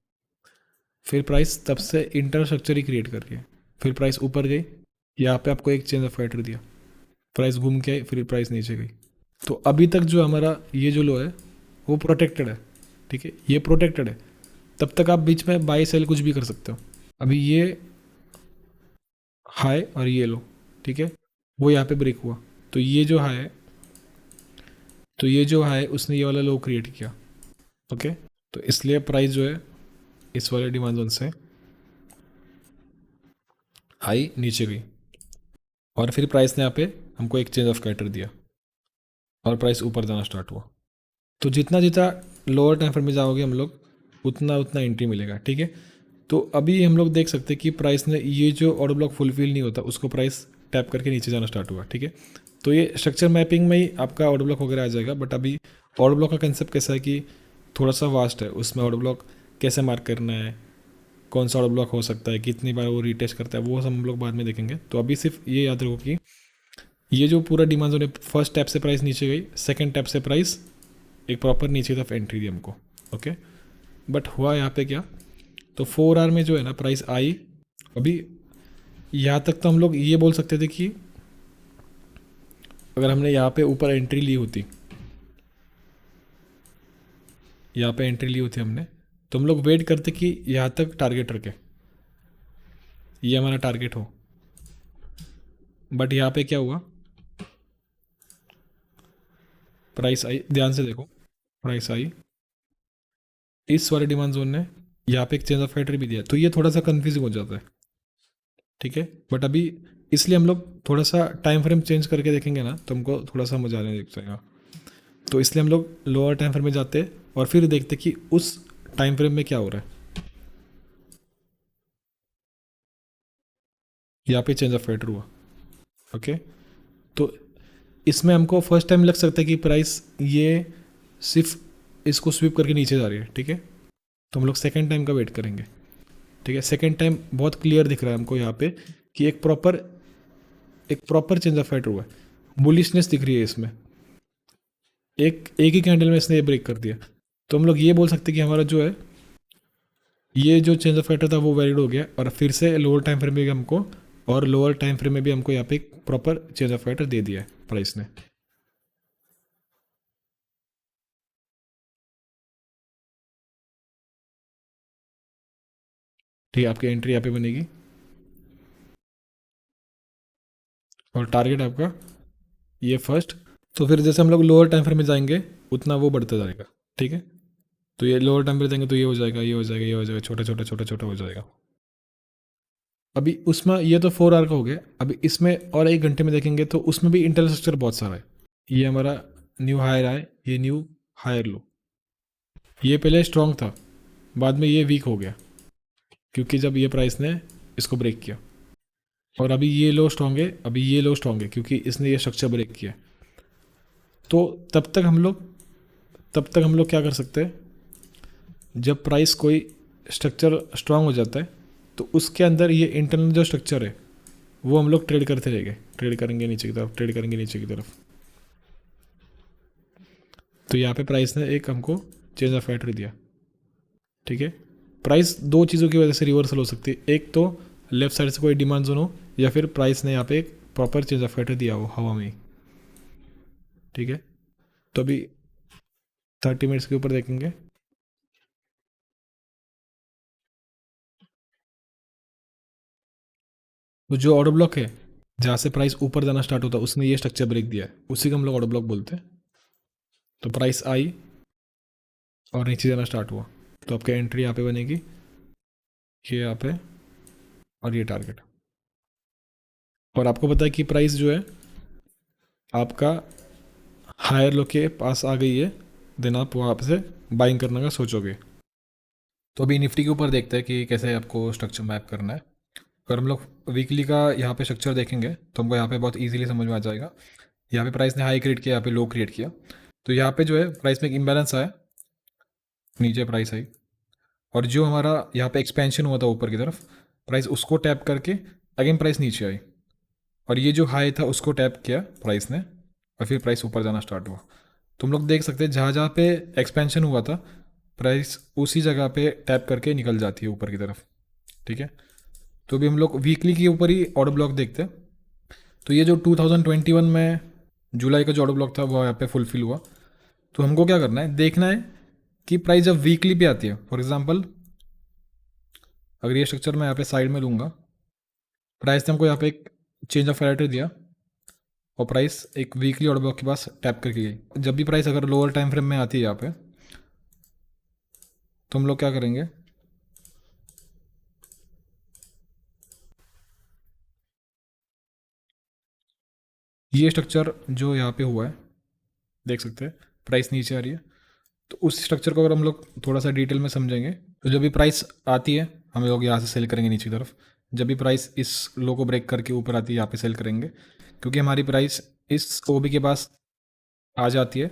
फिर प्राइस तब से इंटर स्ट्रक्चर ही क्रिएट कर रही है, फिर प्राइस ऊपर गई, यहाँ पे आपको एक चेंज ऑफ कैरेक्टर दिया, प्राइस घूम के आई, फिर प्राइस नीचे गई। तो अभी तक जो हमारा ये जो लो है वो प्रोटेक्टेड है, ठीक है, ये प्रोटेक्टेड है। तब तक आप बीच में बाई सेल कुछ भी कर सकते हो। अभी ये हाई और ये लो, ठीक है, वो यहाँ पे ब्रेक हुआ, तो ये जो हाई है, तो ये जो हाई उसने ये वाला लो क्रिएट किया, ओके। तो इसलिए प्राइस जो है इस वाले डिमांड जोन से हाई नीचे गई और फिर प्राइस ने यहाँ पे हमको एक चेंज ऑफ कैरेक्टर दिया और प्राइस ऊपर जाना स्टार्ट हुआ। तो जितना जितना लोअर टाइम फ्रेम में जाओगे हम लोग उतना उतना एंट्री मिलेगा, ठीक है। तो अभी हम लोग देख सकते हैं कि प्राइस ने ये जो ऑर्डर ब्लॉक फुलफिल नहीं होता उसको प्राइस टैप करके नीचे जाना स्टार्ट हुआ, ठीक है। तो ये स्ट्रक्चर मैपिंग में ही आपका ऑर्डर ब्लॉक वगैरह आ जाएगा। बट अभी ऑर्डर ब्लॉक का कंसेप्ट कैसा है कि थोड़ा सा वास्ट है, उसमें ऑर्डर ब्लॉक कैसे मार्क करना है, कौन सा ऑर्डर ब्लॉक हो सकता है, कितनी बार वो रिटेस्ट करता है, वो सब हम लोग बाद में देखेंगे। तो अभी सिर्फ ये याद रखो कि ये जो पूरा डिमांड जोन है, फर्स्ट टैप से प्राइस नीचे गई, सेकेंड टैप से प्राइस एक प्रॉपर नीचे तरफ एंट्री दी हमको, ओके। बट हुआ यहाँ पे क्या, तो 4 आवर में जो है ना प्राइस आई, अभी यहाँ तक तो हम लोग ये बोल सकते थे कि अगर हमने यहाँ पे ऊपर एंट्री ली होती, यहाँ पे एंट्री ली होती हमने, तो हम लोग वेट करते कि यहाँ तक टारगेट रखे, ये हमारा टारगेट हो। बट यहाँ पे क्या हुआ, प्राइस आई, ध्यान से देखो, प्राइस आई, इस वाले डिमांड जोन ने यहाँ पे एक चेंज ऑफ कैरेक्टर भी दिया, तो ये थोड़ा सा कंफ्यूजिंग हो जाता है, ठीक है। बट अभी इसलिए हम लोग थोड़ा सा टाइम फ्रेम चेंज करके देखेंगे ना तो हमको थोड़ा सा मजा आने लग जाएगा। तो इसलिए हम लोग लोअर टाइम फ्रेम में जाते और फिर देखते कि उस टाइम फ्रेम में क्या हो रहा है। यहाँ पे चेंज ऑफ कैरेक्टर हुआ, ओके। तो इसमें हमको फर्स्ट टाइम लग सकता है कि प्राइस ये सिर्फ इसको स्वीप करके नीचे जा रही है, ठीक है। तो हम लोग सेकेंड टाइम का वेट करेंगे, ठीक है। सेकेंड टाइम बहुत क्लियर दिख रहा है हमको यहाँ पे कि एक प्रॉपर चेंज ऑफ कैरेक्टर हुआ है, बुलिशनेस दिख रही है इसमें, एक ही कैंडल में इसने ये ब्रेक कर दिया। तो हम लोग ये बोल सकते हैं कि हमारा जो है ये जो चेंज ऑफ कैरेक्टर था वो वैलिड हो गया और फिर से लोअर टाइम फ्रेम में भी हमको, और लोअर टाइम फ्रेम में भी हमको यहाँ पे एक प्रॉपर चेंज ऑफ कैरेक्टर दे दिया है प्राइस ने। ठीक है, आपकी एंट्री यहाँ पे बनेगी और टारगेट आपका ये फर्स्ट। तो फिर जैसे हम लोग लोअर टाइम फ्रेम में जाएंगे उतना वो बढ़ता जाएगा, ठीक है। तो ये लोअर टाइम फ्रेम जाएंगे तो ये हो जाएगा, ये हो जाएगा, ये हो जाएगा, छोटा छोटा छोटा छोटा हो जाएगा। अभी उसमें ये तो 4 आवर का हो गया, अभी इसमें और 1 घंटे में देखेंगे तो उसमें भी इंटरस्ट्रक्चर बहुत सारा है। ये हमारा न्यू हायर आए, ये न्यू हायर लो, ये पहले स्ट्रॉन्ग था, बाद में ये वीक हो गया क्योंकि जब ये प्राइस ने इसको ब्रेक किया, और अभी ये लो स्ट्रॉन्ग है, अभी ये लो स्ट्रॉन्ग है क्योंकि इसने ये स्ट्रक्चर ब्रेक किया। तो तब तक हम लोग क्या कर सकते हैं, जब प्राइस कोई स्ट्रक्चर स्ट्रांग हो जाता है तो उसके अंदर ये इंटरनल जो स्ट्रक्चर है वो हम लोग ट्रेड करते रहेंगे, ट्रेड करेंगे नीचे की तरफ, ट्रेड करेंगे नीचे की तरफ। तो यहाँ पे प्राइस ने एक हमको चेंज ऑफ फैक्ट्री दिया, ठीक है। प्राइस दो चीज़ों की वजह से रिवर्सल हो सकती है, एक तो लेफ्ट साइड से कोई डिमांड जोन हो, या फिर प्राइस ने यहाँ पे एक प्रॉपर चेंज ऑफ फैक्ट्री दिया हो हवा में, ठीक है। तो अभी 30 मिनट्स के ऊपर देखेंगे। तो जो ऑर्डर ब्लॉक है जहाँ से प्राइस ऊपर जाना स्टार्ट होता है उसने ये स्ट्रक्चर ब्रेक दिया है, उसी को हम लोग ऑर्डर ब्लॉक बोलते हैं। तो प्राइस आई और नीचे जाना स्टार्ट हुआ, तो आपकी एंट्री यहाँ पे बनेगी, ये यहाँ पे, और ये टारगेट। और आपको पता है कि प्राइस जो है आपका हायर लो के पास आ गई है, देन आप वहाँ से बाइंग करने का सोचोगे। तो अभी निफ्टी के ऊपर देखते हैं कि कैसे आपको स्ट्रक्चर मैप करना है। अगर हम लोग वीकली का यहाँ पे स्ट्रक्चर देखेंगे तो हमको यहाँ पे बहुत इजीली समझ में आ जाएगा। यहाँ पे प्राइस ने हाई क्रिएट किया, यहाँ पे लो क्रिएट किया, तो यहाँ पे जो है प्राइस में एक इम्बैलेंस आया, नीचे प्राइस आई, और जो हमारा यहाँ पे एक्सपेंशन हुआ था ऊपर की तरफ, प्राइस उसको टैप करके अगेन प्राइस नीचे आई, और ये जो हाई था उसको टैप किया प्राइस ने, और फिर प्राइस ऊपर जाना स्टार्ट हुआ। तुम लोग देख सकते हैं जहाँ जहाँ पे एक्सपेंशन हुआ था प्राइस उसी जगह पे टैप करके निकल जाती है ऊपर की तरफ, ठीक है। तो भी हम लोग वीकली के ऊपर ही ऑर्डर ब्लॉक देखते हैं। तो ये जो 2021 में जुलाई का जो ऑर्डर ब्लॉक था वो यहाँ पे फुलफिल हुआ। तो हमको क्या करना है, देखना है कि प्राइस जब वीकली पे आती है, फॉर एग्जांपल अगर ये स्ट्रक्चर मैं यहाँ पे साइड में लूँगा, प्राइस ने हमको यहाँ पे एक चेंज ऑफ पैरामीटर दिया और प्राइस एक वीकली ऑर्डर ब्लॉक के पास टैप करके गई। जब भी प्राइस अगर लोअर टाइम फ्रेम में आती है यहाँ पे, तो हम लोग क्या करेंगे, ये स्ट्रक्चर जो यहाँ पे हुआ है देख सकते हैं, प्राइस नीचे आ रही है। तो उस स्ट्रक्चर को अगर हम लोग थोड़ा सा डिटेल में समझेंगे, तो जब भी प्राइस आती है हम लोग यहाँ से सेल करेंगे नीचे की तरफ, जब भी प्राइस इस लो को ब्रेक करके ऊपर आती है यहाँ पे सेल करेंगे, क्योंकि हमारी प्राइस इस ओबी के पास आ जाती है।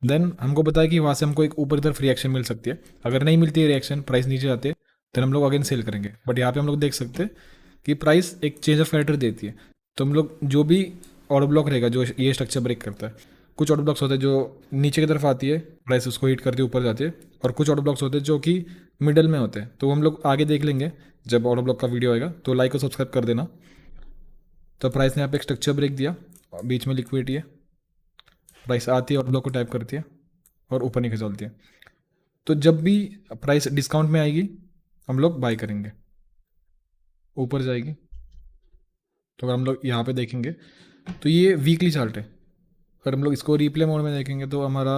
देन हमको पता है कि वहाँ से हमको एक ऊपर की तरफ रिएक्शन मिल सकती है, अगर नहीं मिलती है रिएक्शन, प्राइस नीचे जाते हैं, देन हम लोग अगेन सेल करेंगे। बट यहाँ पे हम लोग देख सकते हैं कि प्राइस एक चेंज ऑफ फैक्टर देती है। तो हम लोग जो भी ऑर्डर ब्लॉक रहेगा जो ये स्ट्रक्चर ब्रेक करता है, कुछ ऑर्डर ब्लॉक्स होते हैं जो नीचे की तरफ आती है, प्राइस उसको हिट करती है ऊपर जाती है, और कुछ ऑर्डर ब्लॉक्स होते हैं जो कि मिडल में होते हैं। तो हम लोग आगे देख लेंगे जब ऑर्डर ब्लॉक का वीडियो आएगा, तो लाइक और सब्सक्राइब कर देना। तो प्राइस ने यहाँ पे एक स्ट्रक्चर ब्रेक दिया, बीच में लिक्विडिटी है, प्राइस आती है ऑर्डर ब्लॉक को टाइप करती है और ऊपर नहीं खिंचवाती है। तो जब भी प्राइस डिस्काउंट में आएगी हम लोग बाई करेंगे, ऊपर जाएगी। तो अगर हम लोग यहाँ पे देखेंगे तो ये वीकली चार्ट है, अगर हम लोग इसको रिप्ले मोड में देखेंगे तो हमारा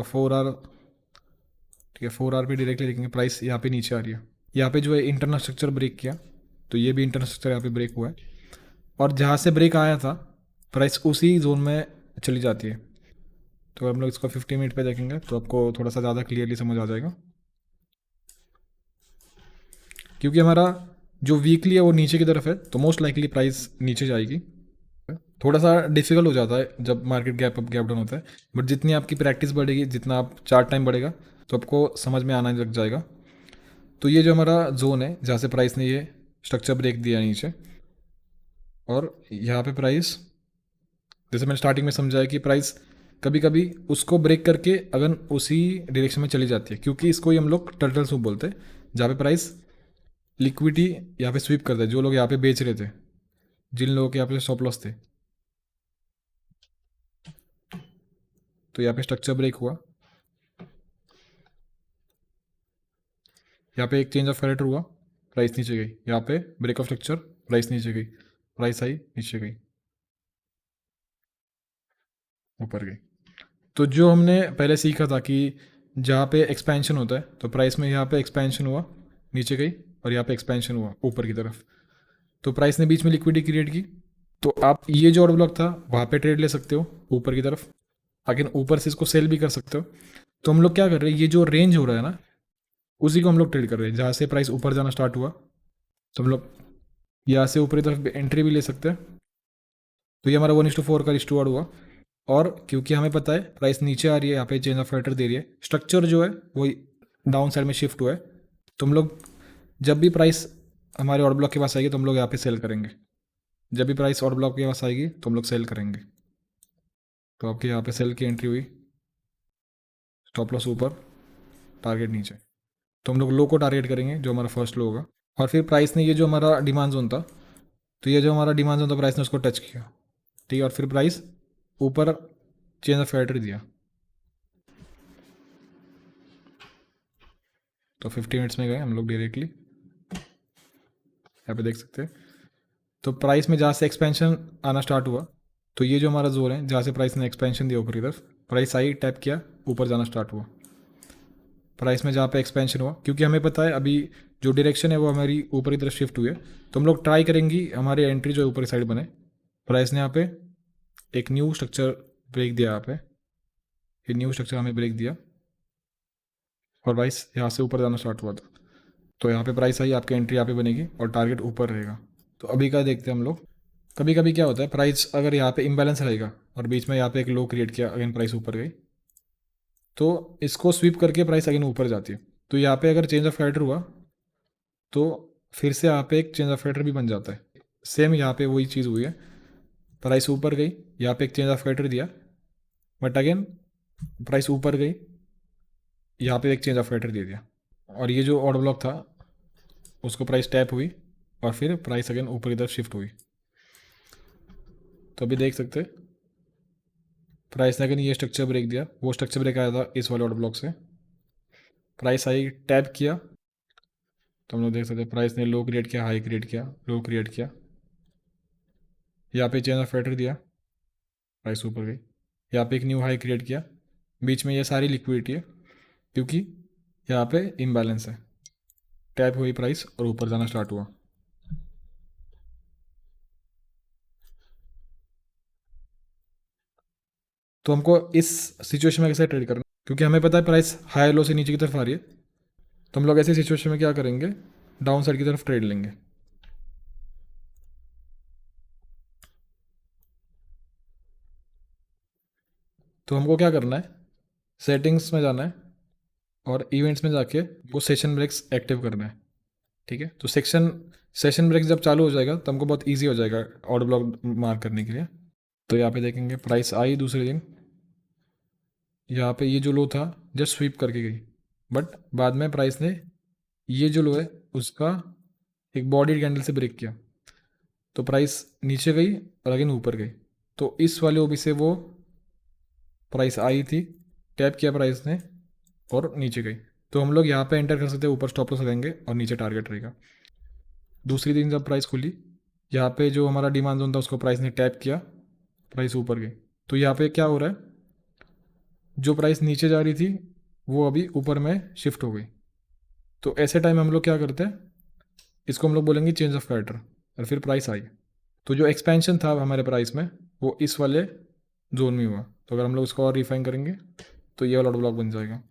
4 आवर, ठीक है, 4 आवर पे डायरेक्टली देखेंगे प्राइस यहाँ पे नीचे आ रही है। यहाँ पे जो है इंटरनल स्ट्रक्चर ब्रेक किया, तो ये भी इंटरनल स्ट्रक्चर यहाँ पे ब्रेक हुआ है, और जहाँ से ब्रेक आया था प्राइस उसी जोन में चली जाती है। तो हम लोग इसको 50 मिनट पे देखेंगे तो आपको थोड़ा सा ज़्यादा क्लियरली समझ आ जाएगा, क्योंकि हमारा जो वीकली है वो नीचे की तरफ है, तो मोस्ट लाइकली प्राइस नीचे जाएगी। थोड़ा सा डिफिकल्ट हो जाता है जब market gap up gap down होता है, बट जितनी आपकी प्रैक्टिस बढ़ेगी, जितना आप चार्ट टाइम बढ़ेगा, तो आपको समझ में आना लग जाएगा। तो ये जो हमारा जोन है जहाँ से प्राइस ने ये स्ट्रक्चर ब्रेक दिया नीचे, और यहाँ पे प्राइस, जैसे मैंने स्टार्टिंग में समझाया कि प्राइस कभी कभी उसको ब्रेक करके अगर उसी डायरेक्शन में चली जाती है, क्योंकि इसको ही हम लोग टर्टल सूप बोलते हैं, जहाँ पे प्राइस लिक्विडिटी यहाँ पे स्वीप करता है। जो लोग यहाँ पे बेच रहे थे, जिन लोगों के यहाँ पे स्टॉप लॉस थे, तो यहाँ पे स्ट्रक्चर ब्रेक हुआ, यहाँ पे एक चेंज ऑफ कैरेक्टर हुआ, प्राइस नीचे गई, यहाँ पे ब्रेक ऑफ स्ट्रक्चर, प्राइस नीचे गई, प्राइस आई नीचे गई, ऊपर गई। तो जो हमने पहले सीखा था कि जहाँ पे एक्सपेंशन होता है तो प्राइस में यहाँ पे एक्सपेंशन हुआ, नीचे गई, और यहाँ पे एक्सपेंशन हुआ ऊपर की तरफ, तो प्राइस ने बीच में लिक्विडिटी क्रिएट की। तो आप ये जो ऑर्डर ब्लॉक था वहाँ पे ट्रेड ले सकते हो ऊपर की तरफ, अगेन ऊपर से इसको सेल भी कर सकते हो। तो हम लोग क्या कर रहे हैं, ये जो रेंज हो रहा है ना उसी को हम लोग ट्रेड कर रहे हैं। जहाँ से प्राइस ऊपर जाना स्टार्ट हुआ तो हम लोग यहाँ से ऊपरी तरफ एंट्री भी ले सकते हैं। तो ये हमारा 1:4 का रिस्टोर्ड हुआ। और क्योंकि हमें पता है प्राइस नीचे आ रही है, यहाँ पे चेंज ऑफ फैक्टर दे रही है, स्ट्रक्चर जो है वो डाउन साइड में शिफ्ट हुआ है। तो हम लोग जब भी प्राइस हमारे ऑर्डर ब्लॉक के पास आएगी तो हम लोग यहाँ पे सेल करेंगे। जब भी प्राइस ऑर्डर ब्लॉक के पास आएगी तो हम लोग सेल करेंगे। तो आपके यहाँ पे सेल की एंट्री हुई, स्टॉप लॉस ऊपर, टारगेट नीचे। तो हम लोग लो को टारगेट करेंगे जो हमारा फर्स्ट लो होगा। और फिर प्राइस ने ये जो हमारा डिमांड जोन था, तो ये जो हमारा डिमांड जोन था प्राइस ने उसको टच किया, ठीक है। और फिर प्राइस ऊपर चेंज ऑफ फैक्टर दिया। तो 50 मिनट्स में गए हम लोग डायरेक्टली, यहाँ पे देख सकते हैं। तो प्राइस में जहाँ से एक्सपेंशन आना स्टार्ट हुआ, तो ये जो हमारा जोन है जहाँ से प्राइस ने एक्सपेंशन दिया ऊपरी तरफ, प्राइस आई, टैप किया, ऊपर जाना स्टार्ट हुआ। प्राइस में जहाँ पे एक्सपेंशन हुआ, क्योंकि हमें पता है अभी जो डायरेक्शन है वो हमारी ऊपरी तरफ शिफ्ट हुई है, तो हम लोग ट्राई करेंगे हमारी एंट्री जो ऊपरी साइड बने। प्राइस ने यहाँ पे एक न्यू स्ट्रक्चर ब्रेक दिया, यहाँ पे ये न्यू स्ट्रक्चर हमें ब्रेक दिया और प्राइस यहाँ से ऊपर जाना स्टार्ट हुआ था। तो यहाँ पे प्राइस आई, आपकी एंट्री यहाँ पे बनेगी और टारगेट ऊपर रहेगा। तो अभी क्या देखते हैं हम लोग, कभी कभी क्या होता है प्राइस अगर यहाँ पे इम्बैलेंस रहेगा और बीच में यहाँ पे एक लो क्रिएट किया, अगेन प्राइस ऊपर गई, तो इसको स्वीप करके प्राइस अगेन ऊपर जाती है। तो यहाँ पे अगर चेंज ऑफ फैक्टर हुआ तो फिर से यहाँ पे एक चेंज ऑफ फैक्टर भी बन जाता है। सेम यहाँ पे वही चीज़ हुई है, प्राइस ऊपर गई, यहाँ पे एक चेंज ऑफ फैक्टर दिया, बट अगेन प्राइस ऊपर गई, यहाँ पे एक चेंज ऑफ फैक्टर दे दिया, और ये जो ऑर्डर ब्लॉक था उसको प्राइस टैप हुई और फिर प्राइस अगेन ऊपर की तरफ शिफ्ट हुई। तो अभी देख सकते हैं प्राइस ने अगेन ये स्ट्रक्चर ब्रेक दिया, वो स्ट्रक्चर ब्रेक आया था इस वाले ऑर्डर ब्लॉक से। प्राइस आई, टैप किया, तो हम लोग देख सकते हैं प्राइस ने लो क्रिएट किया, हाई क्रिएट किया, लो क्रिएट किया, यहाँ पे चेंज ऑफ फैक्टर दिया, प्राइस ऊपर गई, यहाँ पे एक न्यू हाई क्रिएट किया। बीच में ये सारी लिक्विडिटी है क्योंकि यहाँ पे इम्बैलेंस है, टैप हुई प्राइस और ऊपर जाना स्टार्ट हुआ। तो हमको इस सिचुएशन में कैसे ट्रेड करना, क्योंकि हमें पता है प्राइस हाई लो से नीचे की तरफ आ रही है, तो हम लोग ऐसे सिचुएशन में क्या करेंगे, डाउन साइड की तरफ ट्रेड लेंगे। तो हमको क्या करना है, सेटिंग्स में जाना है और इवेंट्स में जाके वो सेशन ब्रेक्स एक्टिव करना है, ठीक है। तो सेशन ब्रेक जब चालू हो जाएगा तो हमको बहुत ईजी हो जाएगा ऑर्डर ब्लॉक मार्क करने के लिए। तो यहाँ पे देखेंगे प्राइस आई दूसरे दिन, यहाँ पे ये जो लो था जस्ट स्वीप करके गई, बट बाद में प्राइस ने ये जो लो है उसका एक बॉडी कैंडल से ब्रेक किया, तो प्राइस नीचे गई और अगेन ऊपर गई। तो इस वाले ओबी से वो प्राइस आई थी, टैप किया प्राइस ने और नीचे गई। तो हम लोग यहाँ पे एंटर कर सकते हैं, ऊपर स्टॉप लॉस लगाएंगे और नीचे टारगेट रहेगा। दूसरी दिन जब प्राइस खुली, यहाँ पे जो हमारा डिमांड जोन था उसको प्राइस ने टैप किया, प्राइस ऊपर गई। तो यहाँ पे क्या हो रहा है, जो प्राइस नीचे जा रही थी वो अभी ऊपर में शिफ्ट हो गई। तो ऐसे टाइम हम लोग क्या करते हैं, इसको हम लोग बोलेंगे चेंज ऑफ फैक्टर, और फिर प्राइस आई। तो जो एक्सपेंशन था हमारे प्राइस में वो इस वाले जोन में हुआ। तो अगर हम लोग उसको और रिफाइन करेंगे तो ये वाला ऑर्डर ब्लॉक बन जाएगा।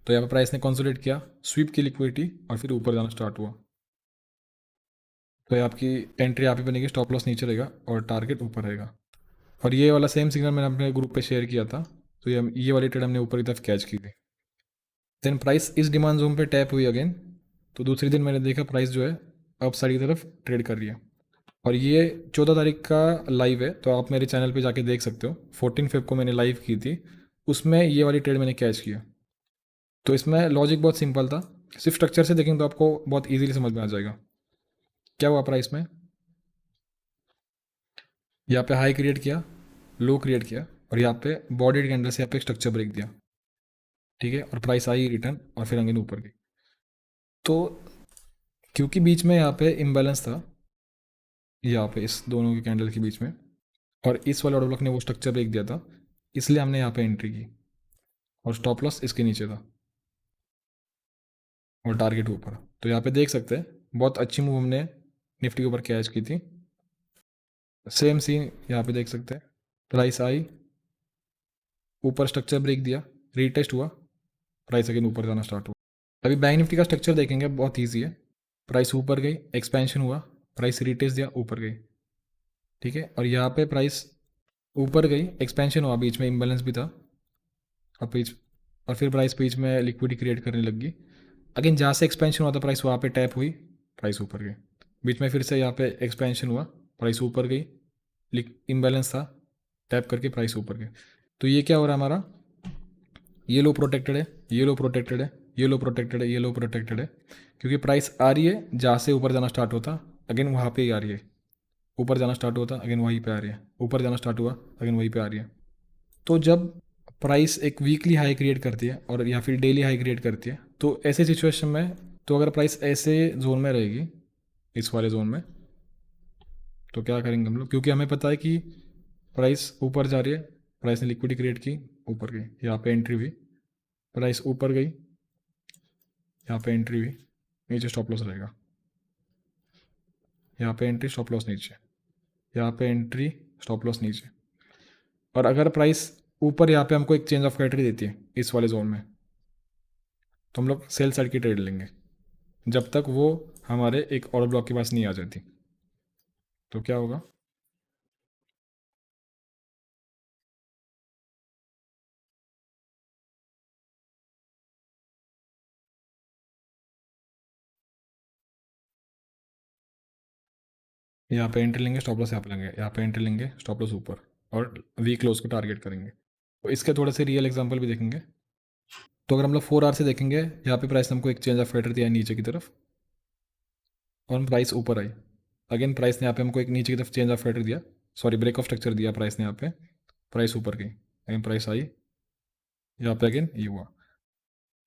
तो यहाँ पर प्राइस ने कंसोलिडेट किया, स्वीप की लिक्विडिटी और फिर ऊपर जाना स्टार्ट हुआ। तो ये आपकी एंट्री यहाँ पे बनेगी, स्टॉप लॉस नीचे रहेगा और टारगेट ऊपर रहेगा। और ये वाला सेम सिग्नल मैंने अपने ग्रुप पे शेयर किया था, तो ये वाली ट्रेड हमने ऊपर की तरफ कैच की थी। देन प्राइस इस डिमांड जोन पे टैप हुई अगेन, तो दूसरी दिन मैंने देखा प्राइस जो है अप साइड की तरफ ट्रेड कर रही है। और ये 14 तारीख का लाइव है, तो आप मेरे चैनल पे जाके देख सकते हो। 14 फेब को मैंने लाइव की थी, उसमें ये वाली ट्रेड मैंने कैच किया। तो इसमें लॉजिक बहुत सिंपल था, सिर्फ स्ट्रक्चर से देखेंगे तो आपको बहुत ईजिली समझ में आ जाएगा। क्या हुआ प्राइस में, यहाँ पे हाई क्रिएट किया, लो क्रिएट किया और यहाँ पे बॉडी कैंडल से यहाँ पे स्ट्रक्चर ब्रेक दिया, ठीक है। और प्राइस आई रिटर्न और फिर अगेन ऊपर गई। तो क्योंकि बीच में यहाँ पे इम्बैलेंस था, यहाँ पे इस दोनों के कैंडल के बीच में, और इस वाले ऑर्डर ब्लॉक ने वो स्ट्रक्चर ब्रेक दिया था, इसलिए हमने यहाँ पे एंट्री की और स्टॉप लॉस इसके नीचे था और टारगेट ऊपर। तो यहाँ पे देख सकते हैं बहुत अच्छी मूव हमने निफ्टी के ऊपर कैच की थी। सेम सीन यहाँ पे देख सकते हैं, प्राइस आई, ऊपर स्ट्रक्चर ब्रेक दिया, रीटेस्ट हुआ, प्राइस अगेन ऊपर जाना स्टार्ट हुआ। अभी बैंक निफ्टी का स्ट्रक्चर देखेंगे, बहुत ईजी है। प्राइस ऊपर गई, एक्सपेंशन हुआ, प्राइस रिटेस्ट दिया, ऊपर गई, ठीक है। और यहाँ पे प्राइस ऊपर गई, एक्सपेंशन हुआ, बीच में इम्बैलेंस भी था, और बीच और फिर प्राइस बीच में लिक्विडिटी क्रिएट करने लगी। अगेन जहाँ से एक्सपेंशन हुआ था प्राइस वहाँ पे टैप हुई, प्राइस ऊपर गई, बीच में फिर से यहाँ पे एक्सपेंशन हुआ, प्राइस ऊपर गई, इम्बैलेंस था, टैप करके प्राइस ऊपर गई। तो ये क्या हो रहा है हमारा, ये लो प्रोटेक्टेड है, ये लो प्रोटेक्टेड है, ये लो प्रोटेक्टेड है, ये लो प्रोटेक्टेड है, क्योंकि प्राइस आ रही है जहाँ से ऊपर जाना स्टार्ट होता, अगेन वहाँ पे ही आ रही है, ऊपर जाना स्टार्ट होता अगेन वहीं पे आ रही है, ऊपर जाना स्टार्ट हुआ अगेन वहीं पे आ रही है। तो जब प्राइस एक वीकली हाई क्रिएट करती है और या फिर डेली हाई क्रिएट करती है, तो ऐसे सिचुएशन में, तो अगर प्राइस ऐसे जोन में रहेगी, इस वाले जोन में, तो क्या करेंगे हम लोग, क्योंकि हमें पता है कि प्राइस ऊपर जा रही है, प्राइस ने लिक्विडिटी क्रिएट की, ऊपर गई, यहाँ पे एंट्री हुई, प्राइस ऊपर गई, यहाँ पे एंट्री हुई, नीचे स्टॉप लॉस रहेगा, यहाँ पे एंट्री स्टॉप लॉस नीचे, यहाँ पे एंट्री स्टॉप लॉस नीचे। और अगर प्राइस ऊपर यहाँ पे हमको एक चेंज ऑफ कैटेगरी देती है इस वाले जोन में, तो हम लोग सेल साइड की ट्रेड लेंगे जब तक वो हमारे एक ऑर्डर ब्लॉक के पास नहीं आ जाती। तो क्या होगा, यहाँ पे एंट्री लेंगे, स्टॉप लॉस यहाँ पे लेंगे, यहाँ पे एंट्री लेंगे, स्टॉप लॉस ऊपर, और वीक क्लोज को टारगेट करेंगे। तो इसके थोड़े से रियल एग्जांपल भी देखेंगे। तो अगर हम लोग 4 आवर से देखेंगे, यहाँ पे प्राइस हमको एक चेंज ऑफ कैटेगरी दिया है नीचे की तरफ, और हम प्राइस ऊपर आई, अगेन प्राइस ने यहाँ पे हमको एक नीचे की तरफ चेंज ऑफ कैटेगरी दिया, सॉरी ब्रेक ऑफ स्ट्रक्चर दिया प्राइस ने यहाँ पे, प्राइस ऊपर गई, अगेन प्राइस आई, यहाँ पे अगेन ये हुआ,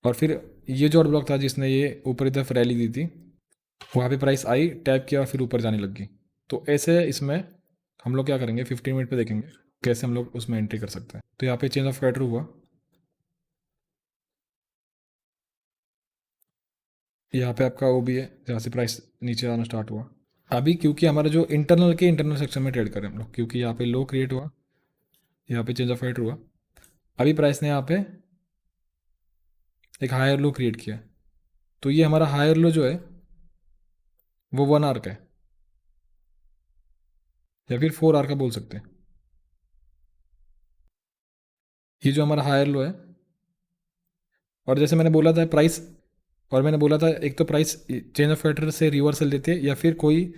और फिर ये जो ऑर्डर ब्लॉक था जिसने ये ऊपर की तरफ रैली दी थी, वहाँ पे प्राइस आई, टैप किया, फिर ऊपर जाने लग गई। तो ऐसे इसमें हम लोग क्या करेंगे, 15 मिनट पे देखेंगे कैसे हम लोग उसमें एंट्री कर सकते हैं। तो यहाँ पे चेंज ऑफ कैरेक्टर हुआ, यहाँ पे आपका वो भी है जहाँ से प्राइस नीचे आना स्टार्ट हुआ। अभी क्योंकि हमारा जो इंटरनल सेक्शन में ट्रेड करें हम लोग, क्योंकि यहाँ पे लो क्रिएट हुआ, यहाँ पे चेंज ऑफ कैरेक्टर हुआ, अभी प्राइस ने यहाँ पे एक हायर लो क्रिएट किया। तो ये हमारा हायर लो जो है वो 1 आवर का है, या फिर 4 आवर का बोल सकते हैं। ये जो हमारा हायर लो है, और जैसे मैंने बोला था प्राइस, और मैंने बोला था एक तो प्राइस चेंज ऑफ कैरेक्टर से रिवर्सल देती है, या फिर कोई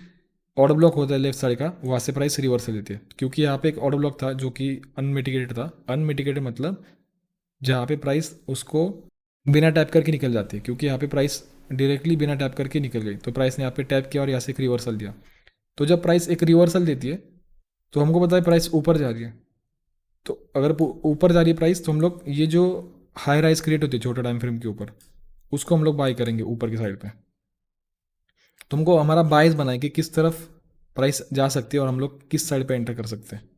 ऑर्डर ब्लॉक होता है लेफ्ट साइड का, वहाँ से प्राइस रिवर्सल देती है। क्योंकि यहाँ पे एक ऑर्डर ब्लॉक था जो कि अनमिटिगेटेड था, अनमिटिगेटेड मतलब जहाँ पे प्राइस उसको बिना टैप करके निकल जाती है, क्योंकि यहाँ पे प्राइस डायरेक्टली बिना टैप करके निकल गई, तो प्राइस ने यहाँ पे टैप किया और यहाँ से एक रिवर्सल दिया। तो जब प्राइस एक रिवर्सल देती है, तो हमको पता है प्राइस ऊपर जा रही है, तो अगर ऊपर जा रही है प्राइस, तो हम लोग ये जो हाई राइज क्रिएट होती है छोटे टाइम फ्रेम के ऊपर, उसको हम लोग बाई करेंगे ऊपर की साइड पे। तुमको हमारा बाइस बनाए कि किस तरफ प्राइस जा सकती है और हम लोग किस साइड पे एंटर कर सकते हैं।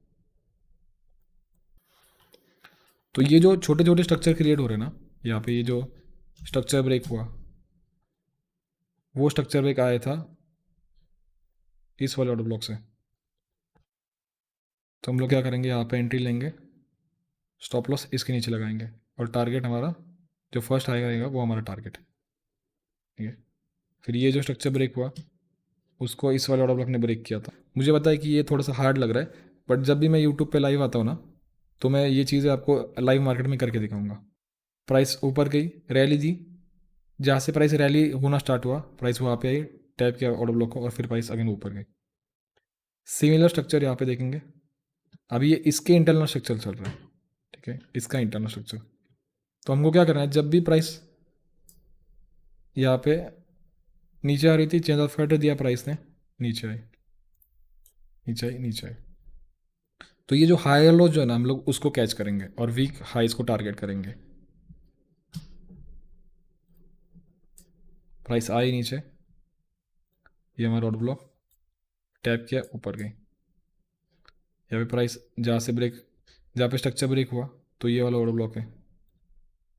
तो ये जो छोटे छोटे स्ट्रक्चर क्रिएट हो रहे हैं ना, यहाँ पे ये जो स्ट्रक्चर ब्रेक हुआ, वो स्ट्रक्चर ब्रेक आया था इस वाले ऑर्डर ब्लॉक से। तो हम लोग क्या करेंगे, यहाँ पे एंट्री लेंगे, स्टॉप लॉस इसके नीचे लगाएंगे, और टारगेट हमारा जो फर्स्ट आएगा वो हमारा टारगेट है, ठीक है। फिर ये जो स्ट्रक्चर ब्रेक हुआ, उसको इस वाले ऑर्डर ब्लॉक ने ब्रेक किया था। मुझे पता है कि ये थोड़ा सा हार्ड लग रहा है, बट जब भी मैं यूट्यूब पे लाइव आता हूँ ना, तो मैं ये चीज़ें आपको लाइव मार्केट में करके दिखाऊंगा। प्राइस ऊपर गई, रैली दी, जहाँ से प्राइस रैली होना स्टार्ट हुआ, प्राइस वहाँ पे आई, टैप किया ऑर्डर ब्लॉक को, और फिर प्राइस अगेन ऊपर गई। सिमिलर स्ट्रक्चर यहाँ पे देखेंगे, अभी ये इसके इंटरनल स्ट्रक्चर चल रहा है, ठीक है, इसका इंटरनल स्ट्रक्चर। तो हमको क्या करना है, जब भी प्राइस यहाँ पे नीचे आ रही थी, चेंज ऑफ कैरेक्टर दिया प्राइस ने, नीचे आई, नीचे आई, नीचे आई, तो ये जो हायर लो जो है ना, हम लोग उसको कैच करेंगे और वीक हाइज को टारगेट करेंगे। प्राइस आई नीचे, ये हमारा ऑर्डर ब्लॉक, टैप किया, ऊपर गई, यहाँ पे प्राइस जहाँ से ब्रेक, जहाँ पे स्ट्रक्चर ब्रेक हुआ, तो ये वाला ऑर्डर ब्लॉक है,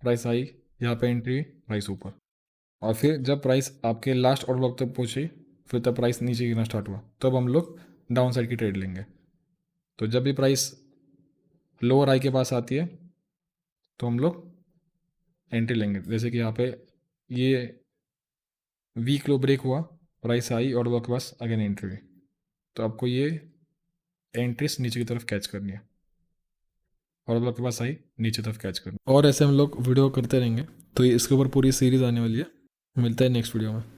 प्राइस आई, यहाँ पे एंट्री, प्राइस ऊपर, और फिर जब प्राइस आपके लास्ट ऑर्डर ब्लॉक तक पहुँची, फिर तब प्राइस नीचे गिरना स्टार्ट हुआ, तब हम लोग डाउन साइड की ट्रेड लेंगे। तो जब भी प्राइस लोअर आई के पास आती है, तो हम लोग एंट्री लेंगे। जैसे कि यहाँ पे ये वीक लो ब्रेक हुआ, प्राइस आई और आपके पास अगेन एंट्री हुई, तो आपको ये एंट्रीज नीचे की तरफ कैच करनी है और आपके पास आई नीचे तरफ कैच करनी है। और ऐसे हम लोग वीडियो करते रहेंगे, तो इसके ऊपर पूरी सीरीज आने वाली है। मिलता है नेक्स्ट वीडियो में।